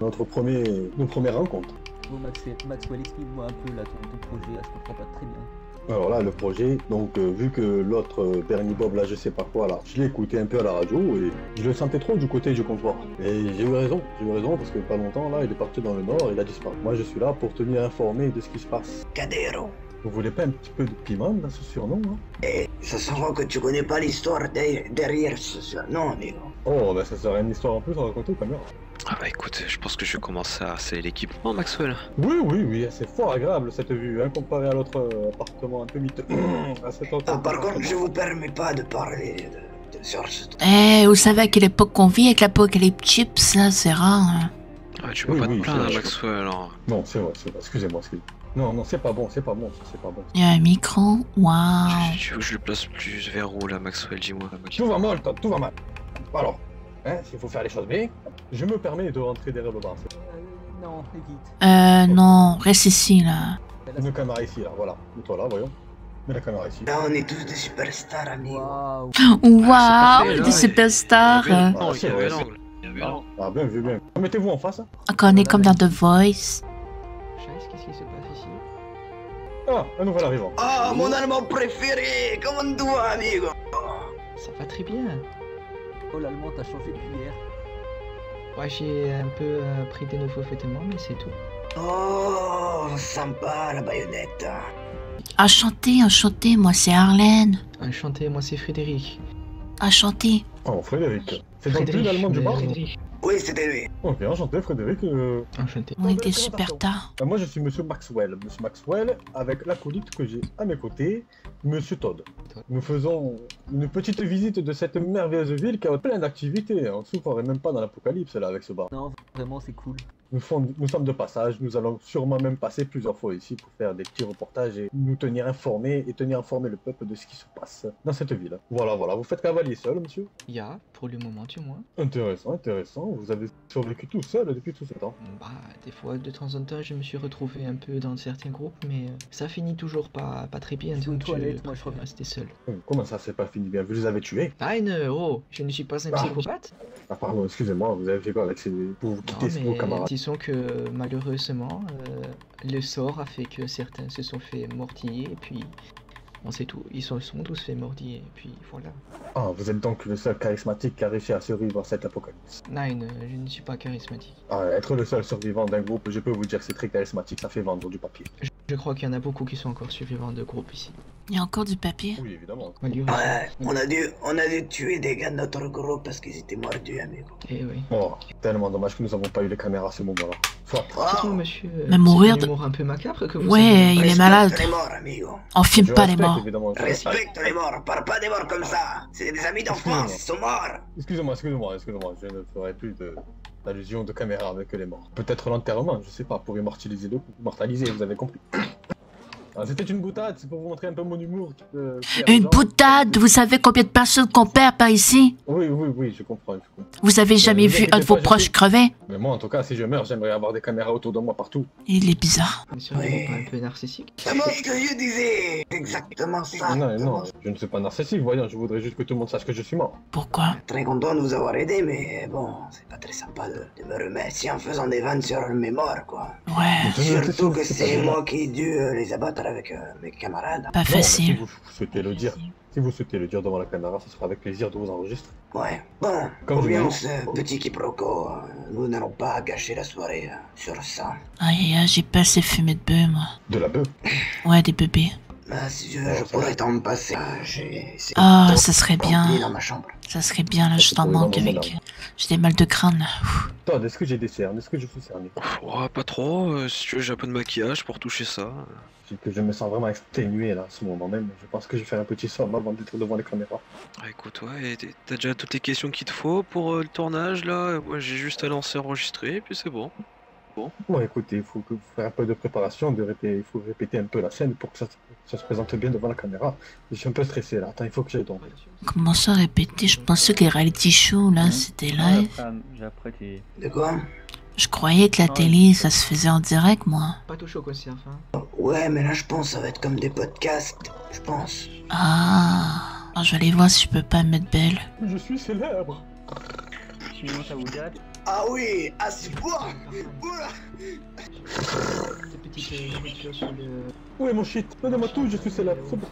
Nos premières rencontres. Bon Maxwell, explique-moi un peu là ton projet, là, je comprends pas très bien. Alors là, le projet, donc vu que l'autre Bernie Bob, là, je sais pas quoi, là, je l'ai écouté un peu à la radio et je le sentais trop du côté du comptoir. Et j'ai eu raison parce que pas longtemps, là, il est parti dans le nord, il a disparu. Moi, je suis là pour tenir informé de ce qui se passe. Cadero. Vous voulez pas un petit peu de piment dans ce surnom, hein? Et ça se voit que tu connais pas l'histoire derrière ce surnom, amigo. Oh, bah ça serait une histoire en plus à raconter quand même. Ah bah écoute, je pense que je vais commencer à sceller l'équipement, Maxwell. Oui, c'est fort agréable cette vue, hein, comparé à l'autre appartement un peu miteux. À cet autre Par contre, je vous permets pas de parler de George. Eh, vous savez à quelle époque qu'on vit avec l'apocalypse, là, c'est rare, hein. Ah, tu peux pas te plaindre, Maxwell, alors. Non, c'est vrai, excusez-moi. Non, c'est pas bon. Il y a un micro, waouh. Tu veux que je le place plus vers où, là, Maxwell, dis-moi. Tout va mal, Todd, tout va mal. Alors, hein, s'il faut faire les choses bien, je me permets de rentrer derrière le bar. Non, évite. Non, reste ici, là. Une caméra ici, là, voilà. Mets-toi là, voyons. Mets la caméra ici. Là, on est tous des superstars, amigo. Waouh. Waouh, des superstars. Il y avait l'angle. Ah, bien vu. Mettez-vous en face. On est comme dans The Voice. Qu'est-ce qui se passe ici? Ah, un nouvel arrivant. Oh, mon allemand préféré. Comment tu vas, amigo? Ça va très bien. Oh, l'allemand, t'as changé depuis hier. Ouais, j'ai un peu pris des nouveaux vêtements, mais c'est tout. Oh, sympa la baïonnette. Enchanté, moi c'est Arlène. Enchanté, moi c'est Frédéric. Enchanté. Oh, Frédéric. C'est donc plus l'allemand du bar? Oui, Oui, c'était lui. Ok, enchanté Frédéric. Enchanté. On était super tard. Moi je suis Monsieur Maxwell. Monsieur Maxwell, avec l'acolyte que j'ai à mes côtés, Monsieur Todd. Nous faisons une petite visite de cette merveilleuse ville qui a plein d'activités. On ne souffre même pas dans l'apocalypse là avec ce bar. Non, vraiment, c'est cool. Nous sommes de passage, nous allons sûrement même passer plusieurs fois ici pour faire des petits reportages et nous tenir informés et tenir informé le peuple de ce qui se passe dans cette ville. Voilà, vous faites cavalier seul, monsieur? Ya, pour le moment, du moins. Intéressant, vous avez survécu tout seul depuis tout ce temps. Bah, des fois, de temps en temps, je me suis retrouvé un peu dans certains groupes, mais ça finit toujours pas très bien, Sous donc toilette, je moi, je préfère rester seul. Comment ça c'est pas fini bien? Vous les avez tués? Fine, oh, je ne suis pas un psychopathe. Ah pardon, excusez-moi, vous avez fait quoi avec ces... pour vous quitter vos camarades? Disons que malheureusement, le sort a fait que certains se sont fait mordiller, et puis on sait tout, ils sont tous fait mordiller, et puis voilà. Ah, vous êtes donc le seul charismatique qui a réussi à survivre à cette apocalypse. Nine, je ne suis pas charismatique. Ah, être le seul survivant d'un groupe, je peux vous dire que c'est très charismatique, ça fait vendre du papier. Je crois qu'il y en a beaucoup qui sont encore survivants de groupe ici. Il y a encore du papier. Oui, évidemment. Ouais, on a dû tuer des gars de notre groupe parce qu'ils étaient mordus, amigo. Eh oui. Oh, tellement dommage que nous n'avons pas eu les caméras à ce moment-là. Soit. Dites-moi, monsieur, Mais mourir c'est un de- humour un peu macabre que vous Ouais, avez. il est malade. Respecte les morts, amigo. On filme Je pas les respecte, morts. évidemment. Respecte les morts, parle pas des morts comme ça. C'est des amis d'enfance, ils sont morts. Excusez-moi, je ne ferai plus d'allusion de caméra avec les morts. Peut-être l'enterrement, je sais pas, pour immortaliser le coup. Immortaliser, vous avez compris. Ah, c'était une boutade, c'est pour vous montrer un peu mon humour. Une boutade, vous savez combien de personnes qu'on perd par ici? Oui, je comprends. Vous avez jamais vous vu inquiétez un de vos pas, je proches sais. crever? Mais moi, en tout cas, si je meurs, j'aimerais avoir des caméras autour de moi partout. Il est bizarre. Ne seriez-vous pas un peu narcissique? C'est moi ce que je disais. C'est exactement ça. Non, je ne suis pas narcissique, voyons, je voudrais juste que tout le monde sache que je suis mort. Pourquoi? Très content de vous avoir aidé, mais bon, c'est pas très sympa de me remercier en faisant des vannes sur mes morts, quoi. Ouais, Surtout que C'est pas c'est grave. moi qui ai dû les abattre avec mes camarades. pas Non, mais si facile. vous souhaitez le dire, devant la caméra, ce sera avec plaisir de vous enregistrer. Ouais. Bon, Comme je oublions dis. ce petit quiproquo. Nous n'allons pas gâcher la soirée sur ça. Aïe, aïe, j'ai pas assez fumé de bœuf, moi. De la bœuf. Ouais, des bébés. Bah, si tu veux, je pourrais t'en passer. J'ai Ah, ça serait bien. rempli dans ma chambre. Ça serait bien, là, je t'en Oui, manque non, avec... J'ai des mal de crâne, là. Ouf. Todd, est-ce que j'ai des cernes? Est-ce que je suis cerné? Oh, pas trop, si tu veux, j'ai un peu de maquillage pour toucher ça. C'est que je me sens vraiment exténué là, à ce moment même. Je pense que je vais faire un petit somme avant d'être devant les caméras. Ah, écoute, ouais, t'as déjà toutes les questions qu'il te faut pour le tournage là. Moi, j'ai juste à lancer enregistrer et puis c'est bon. Bon, écoutez, il faut faire un peu de préparation, il faut répéter un peu la scène pour que ça se présente bien devant la caméra. Je suis un peu stressé là. Attends, il faut que j'aille donc. Comment ça répéter? Je pensais que les reality shows, là, c'était live. J'ai apprécié. De quoi? Je croyais que la télé, ça se faisait en direct, moi. Pas touché au conserve, hein. Ouais, mais là, je pense que ça va être comme des podcasts. Je pense. Ah. Alors, je vais aller voir si je peux pas me mettre belle. Je suis célèbre. Sinon, ça vous dirait? Ah oui, ah c'est quoi? Oula. Cette petite nourriture sur le... Où est mon shit? Donnez-moi tout, je suis célèbre. C'est bon.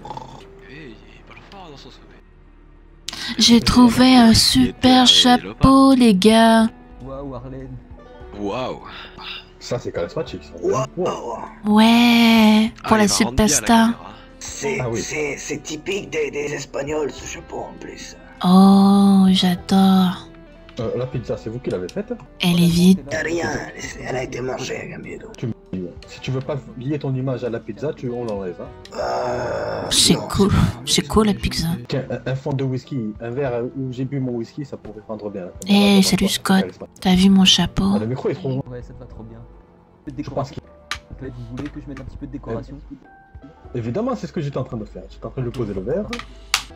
Il parle fort dans son sommet. J'ai trouvé un super chapeau, les gars. Waouh, Arlène. Waouh. Ça, c'est charismatique. Ça. Waouh. Wow. Ouais. Pour Ah, la il va rendre bien la superstar. caméra. Ah oui. C'est typique des Espagnols, ce chapeau en plus. Oh, j'adore. La pizza, c'est vous qui l'avez faite? Elle est vide. Rien, elle a été mangée, amigo. Si tu veux pas lier ton image à la pizza, on l'enlève. Hein. C'est non, cool. C'est cool, la pizza. Tiens, un fond de whisky, un verre où j'ai bu mon whisky, ça pourrait rendre bien. Eh, salut, Scott. T'as vu mon chapeau? Ah, le micro est trop long. Ouais, ça te va trop bien. Un peu de Je pense décoration. Là, vous voulez que je mette un petit peu de décoration? Évidemment, c'est ce que j'étais en train de faire. J'étais en train de poser le verre.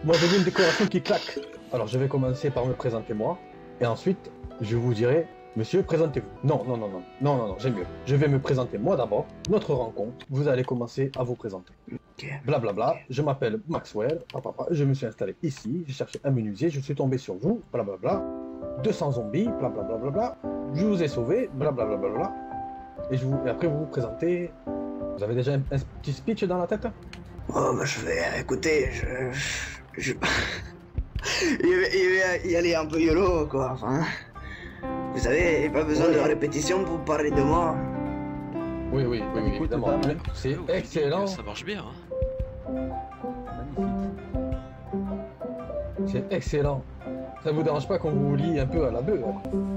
Moi, j'ai vu une décoration qui claque. Alors, je vais commencer par me présenter moi. Et ensuite, je vous dirai, monsieur, présentez-vous. Non, j'aime mieux. Je vais me présenter moi d'abord. Notre rencontre, vous allez commencer à vous présenter. Blablabla, je m'appelle Maxwell. Je me suis installé ici. J'ai cherché un menuisier. Je suis tombé sur vous. Blablabla. 200 zombies. Blablabla. Je vous ai sauvé. Blablabla. Et après, vous vous présentez. Vous avez déjà un petit speech dans la tête? Oh, bah je vais... Écoutez, je... il va y aller un peu YOLO, quoi, enfin... Vous savez, pas besoin de répétition pour parler de moi. Oui, écoute, évidemment. pas mal. C'est Oui, excellent. Ça marche bien. Hein. Magnifique. C'est excellent. Ça vous dérange pas qu'on vous lie un peu à la bœuf?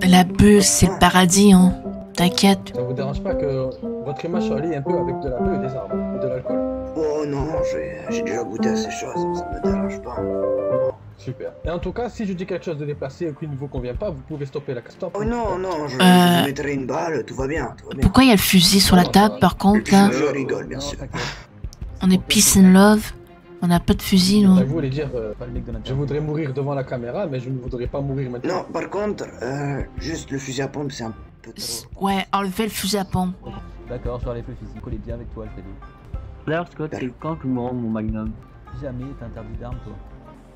La bœuf, c'est le paradis, hein. T'inquiète. Ça vous dérange pas que votre image soit liée un peu avec de la bœuf et des arbres, et de l'alcool? Oh non, j'ai déjà goûté à ces choses, ça me dérange pas. Super. Et en tout cas, si je dis quelque chose de déplacé ou qui ne vous convient pas, vous pouvez stopper la stop. Oh non, non, je vous mettrai une balle, tout va bien, tout va bien. Pourquoi il y a le fusil sur la table, par contre, là? Je rigole, bien sûr. On est peace and love. On n'a pas de fusil, nous. Vous voulez dire, je voudrais mourir devant la caméra, mais je ne voudrais pas mourir maintenant. Non, par contre, juste le fusil à pompe, c'est un peu trop... Ouais, enlevez le fusil à pompe. D'accord, je vais enlever le fusil. Collez bien avec toi, Alfredo. D'ailleurs, Scott, c'est quand que je me rends mon magnum? Jamais t'es interdit d'armes, toi.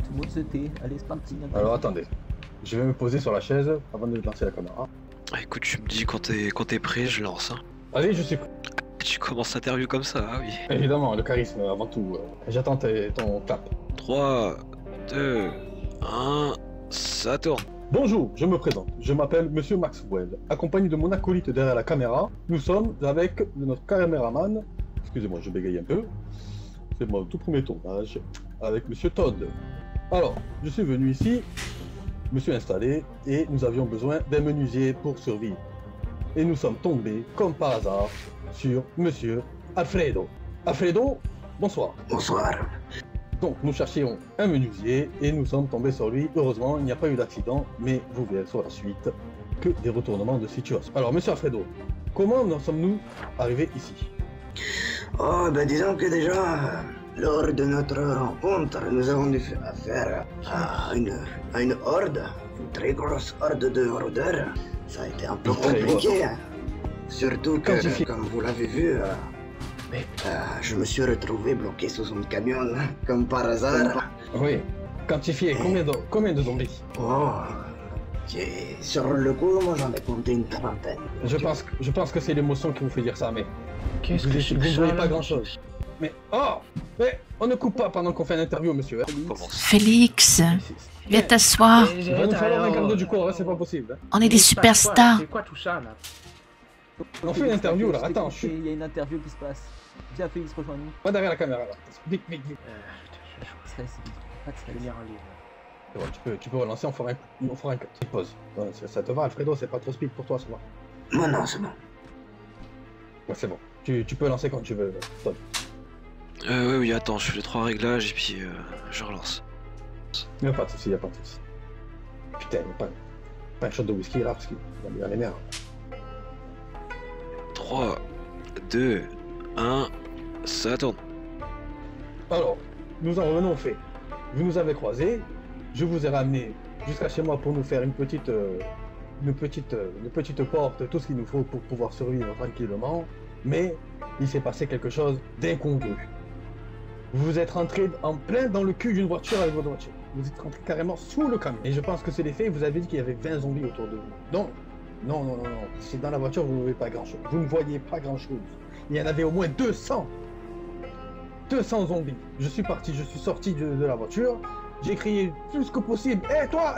Tout le monde se tait. Allez, c'est parti. Alors attendez, je vais me poser sur la chaise avant de lancer la caméra. Ah, écoute, tu me dis quand t'es prêt, je lance. Hein. Allez, je suis... Tu commences l'interview comme ça, ah oui. Évidemment, le charisme avant tout. J'attends ton clap. 3, 2, 1, ça tourne. Bonjour, je me présente. Je m'appelle Monsieur Maxwell. Accompagné de mon acolyte derrière la caméra, nous sommes avec notre caméraman. Excusez-moi, je bégaye un peu. C'est mon tout premier tournage avec Monsieur Todd. Alors, je suis venu ici, me suis installé et nous avions besoin d'un menuisier pour survivre. Et nous sommes tombés, comme par hasard, sur Monsieur Alfredo. Alfredo, bonsoir. Bonsoir. Donc, nous cherchions un menuisier et nous sommes tombés sur lui. Heureusement, il n'y a pas eu d'accident, mais vous verrez sur la suite que des retournements de situation. Alors, Monsieur Alfredo, comment en sommes-nous arrivés ici? Oh, ben disons que déjà, lors de notre rencontre, nous avons dû faire affaire à une horde, une très grosse horde de rôdeurs. Ça a été un peu compliqué, hein. Surtout que, comme vous l'avez vu, je me suis retrouvé bloqué sous un camion, hein, comme par hasard. Oui, quantifié, combien de zombies? Oh, sur le coup, moi j'en ai compté une trentaine. Je pense que c'est l'émotion qui vous fait dire ça, mais Qu'est-ce que vous c'est ne que voyez ça, pas là? grand-chose. Mais on ne coupe pas pendant qu'on fait l'interview, monsieur. Félix, viens t'asseoir. Il va nous falloir un garde du corps, hein, c'est pas possible. Hein. On est des superstars. C'est quoi tout ça, là? On fait une interview là, attends, Il y a une interview qui se passe. Viens, Félix, rejoins-nous. Pas derrière la caméra là. Vite, vite, vite. Stress, vite. Pas de stress. Je vais lire un livre. C'est bon, tu peux relancer, on fera un cut. Pause. Ouais, ça te va, Alfredo, c'est pas trop speed pour toi, ça va? Non, non, c'est bon. Ouais, c'est bon. Tu peux lancer quand tu veux, Todd. Oui, attends, je fais les 3 réglages et puis je relance. Y'a pas de soucis, y'a pas de soucis. Putain, pas un shot de whisky là, parce qu'il y a les nerfs. 3, 2, 1, ça tourne. Alors, nous en revenons au fait. Vous nous avez croisés, je vous ai ramené jusqu'à chez moi pour nous faire une petite porte, tout ce qu'il nous faut pour pouvoir survivre tranquillement. Mais il s'est passé quelque chose d'incongru. Vous êtes rentré en plein dans le cul d'une voiture avec votre voiture. Vous êtes rentré carrément sous le camion. Et je pense que c'est les faits, vous avez dit qu'il y avait 20 zombies autour de vous. Donc, non. C'est dans la voiture, vous ne voyez pas grand-chose. Vous ne voyez pas grand-chose. Il y en avait au moins 200. 200 zombies. Je suis sorti de la voiture. J'ai crié plus que possible. Hé, toi,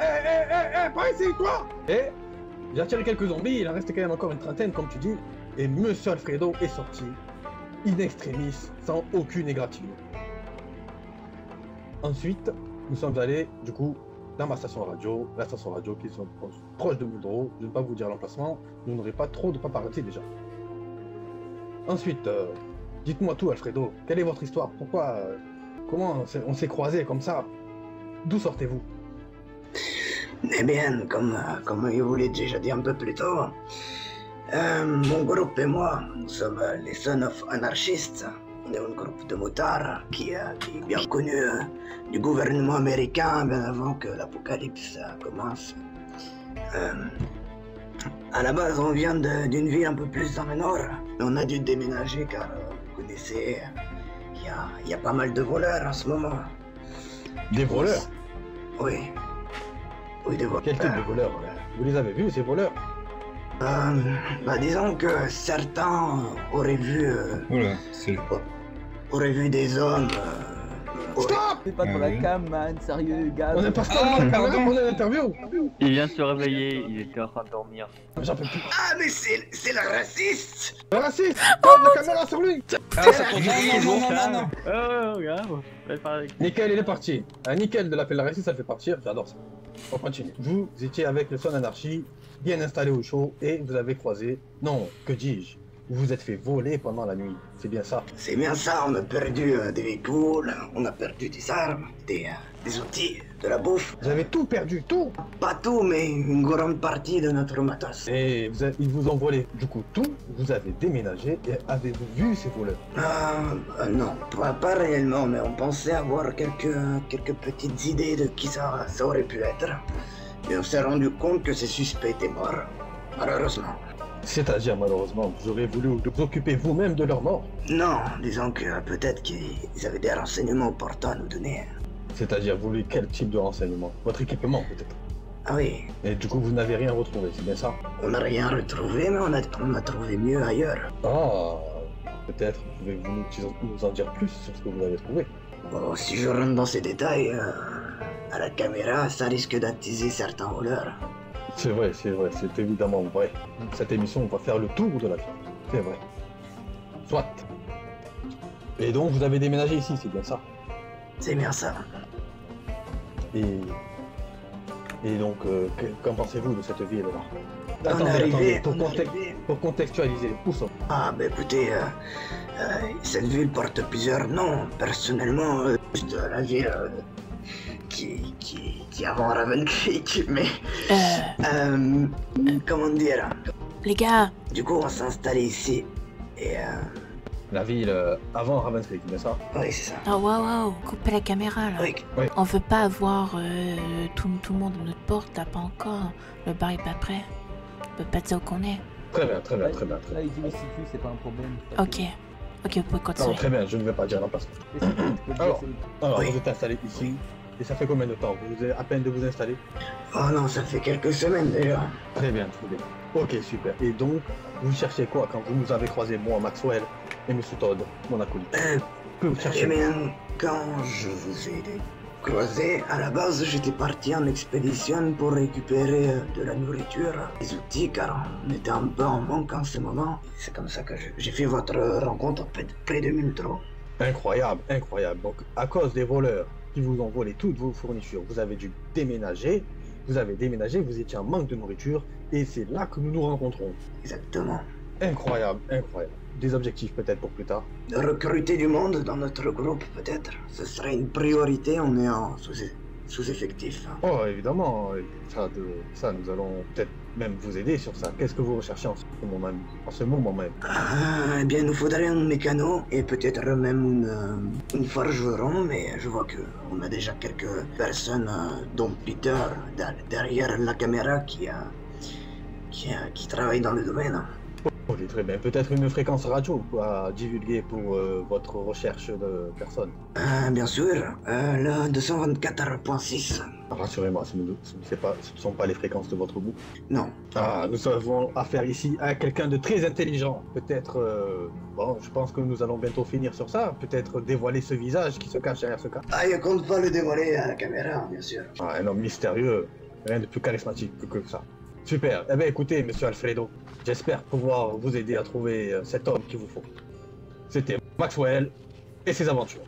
pas ici, toi. Et j'ai attiré quelques zombies. Il en restait quand même encore une trentaine, comme tu dis. Et Monsieur Alfredo est sorti, in extremis, sans aucune égratignure. Ensuite, nous sommes allés, du coup, dans ma station radio, la station radio qui est proche de Moudreau. Je ne vais pas vous dire l'emplacement, vous n'aurez pas trop de paparazzi déjà. Ensuite, dites-moi tout, Alfredo, quelle est votre histoire? Pourquoi, comment on s'est croisés comme ça? D'où sortez-vous? Eh bien, comme je vous l'ai déjà dit un peu plus tôt, mon groupe et moi, nous sommes les Sons of Anarchists. On est un groupe de motards qui est bien connu du gouvernement américain bien avant que l'apocalypse commence. À la base, on vient d'une ville un peu plus dans le nord. On a dû déménager car, vous connaissez, il y a pas mal de voleurs en ce moment. Des voleurs? Oui. Oui, des voleurs. Quel type de voleurs? Vous les avez vus, ces voleurs? Disons que certains auraient vu... auraient vu des hommes... Stop! C'est pas pour la cam, man, sérieux, gars. On est pas stop pour la caméra pour l'interview. Il vient de se réveiller, il était en train de dormir. J'en peux plus. Ah, mais c'est le raciste! Le raciste! La caméra sur lui! Ah, ça continue toujours. Non. Oh, regarde. Nickel, il est parti. Un nickel de l'appel raciste, ça le fait partir, j'adore ça. On continue. Vous étiez avec le Son Anarchy, bien installé au chaud, et vous avez croisé... Non, que dis-je? Vous vous êtes fait voler pendant la nuit, c'est bien ça? C'est bien ça, on a perdu des véhicules, on a perdu des armes, des outils, de la bouffe. Vous avez tout perdu, tout? Pas tout, mais une grande partie de notre matos. Et ils vous ont volé du coup tout, vous avez déménagé, et avez-vous vu ces voleurs? Non, pas réellement, mais on pensait avoir quelques petites idées de qui ça aurait pu être. Mais on s'est rendu compte que ces suspects étaient morts, malheureusement. C'est-à-dire, malheureusement, vous aurez voulu vous occuper vous-même de leur mort? Non, disons que peut-être qu'ils avaient des renseignements importants à nous donner. C'est-à-dire, vous voulez quel type de renseignement? Votre équipement, peut-être? Ah oui. Et du coup, vous n'avez rien retrouvé, c'est bien ça? On n'a rien retrouvé, mais on a trouvé mieux ailleurs. Ah, peut-être pouvez-vous nous en dire plus sur ce que vous avez trouvé? Bon, si je rentre dans ces détails, à la caméra, ça risque d'attiser certains voleurs. C'est vrai, c'est évidemment vrai. Cette émission va faire le tour de la ville. C'est vrai. Soit. Et donc, vous avez déménagé ici, c'est bien ça? C'est bien ça. Et donc, qu'en pensez-vous de cette ville-là? On est arrivé, pour contextualiser, où sommes-nous? Ah, bah écoutez, cette ville porte plusieurs noms. Personnellement, juste la ville qui avant Raven Creek, mais... comment dire? Les gars, Du coup, on s'est installé ici, et La ville avant Ravensbrück, bien ça? oui, c'est ça. oh wow, coupez la caméra là. Oui, On veut pas avoir tout le monde à notre porte, là, pas encore. Le bar est pas prêt. On peut pas dire où qu'on est. Très bien. Là, il dit où se situe, c'est pas un problème. Ok, vous pouvez continuer. Non, très bien, je ne vais pas dire la place. Et c'est tout, tu peux le dire, Alors. c'est- Alors, Oui. vous êtes installé ici, et ça fait combien de temps? Vous êtes à peine de vous installer? oh non, ça fait quelques semaines déjà. Très bien. Ok, super. Et donc, vous cherchez quoi quand vous nous avez croisé, moi, Maxwell, et Monsieur Todd, mon acolyte? Que vous Eh cherchez? bien, quand je vous ai croisé, à la base, j'étais parti en expédition pour récupérer de la nourriture, des outils, car on était un peu en manque en ce moment. C'est comme ça que j'ai fait votre rencontre près de Miltro. Incroyable. Donc, à cause des voleurs qui vous ont volé toutes vos fournitures, vous avez dû déménager. Vous étiez en manque de nourriture, et c'est là que nous nous rencontrons. Exactement. Incroyable. Des objectifs peut-être pour plus tard. De recruter du monde dans notre groupe, peut-être. Ce serait une priorité, on est en sous-effectif. Oh, évidemment, ça, nous allons peut-être même vous aider sur ça. Qu'est-ce que vous recherchez en ce moment même? Eh bien, nous faudrait un mécano et peut-être même une forgeron, mais je vois que on a déjà quelques personnes, dont Peter, derrière la caméra, qui travaille dans le domaine. Ok, très bien. Peut-être une fréquence radio à divulguer pour votre recherche de personnes. Bien sûr, le 224.6. Rassurez-moi, ce ne sont pas les fréquences de votre groupe. Non. Ah, nous avons affaire ici à quelqu'un de très intelligent. Peut-être, bon, je pense que nous allons bientôt finir sur ça. Peut-être dévoiler ce visage qui se cache derrière ce cas. Ah, je compte pas le dévoiler à la caméra, bien sûr. Ah, un homme mystérieux, rien de plus charismatique que ça. Super. Eh bien, écoutez, monsieur Alfredo, j'espère pouvoir vous aider à trouver cet homme qu'il vous faut. C'était Maxwell et ses aventures.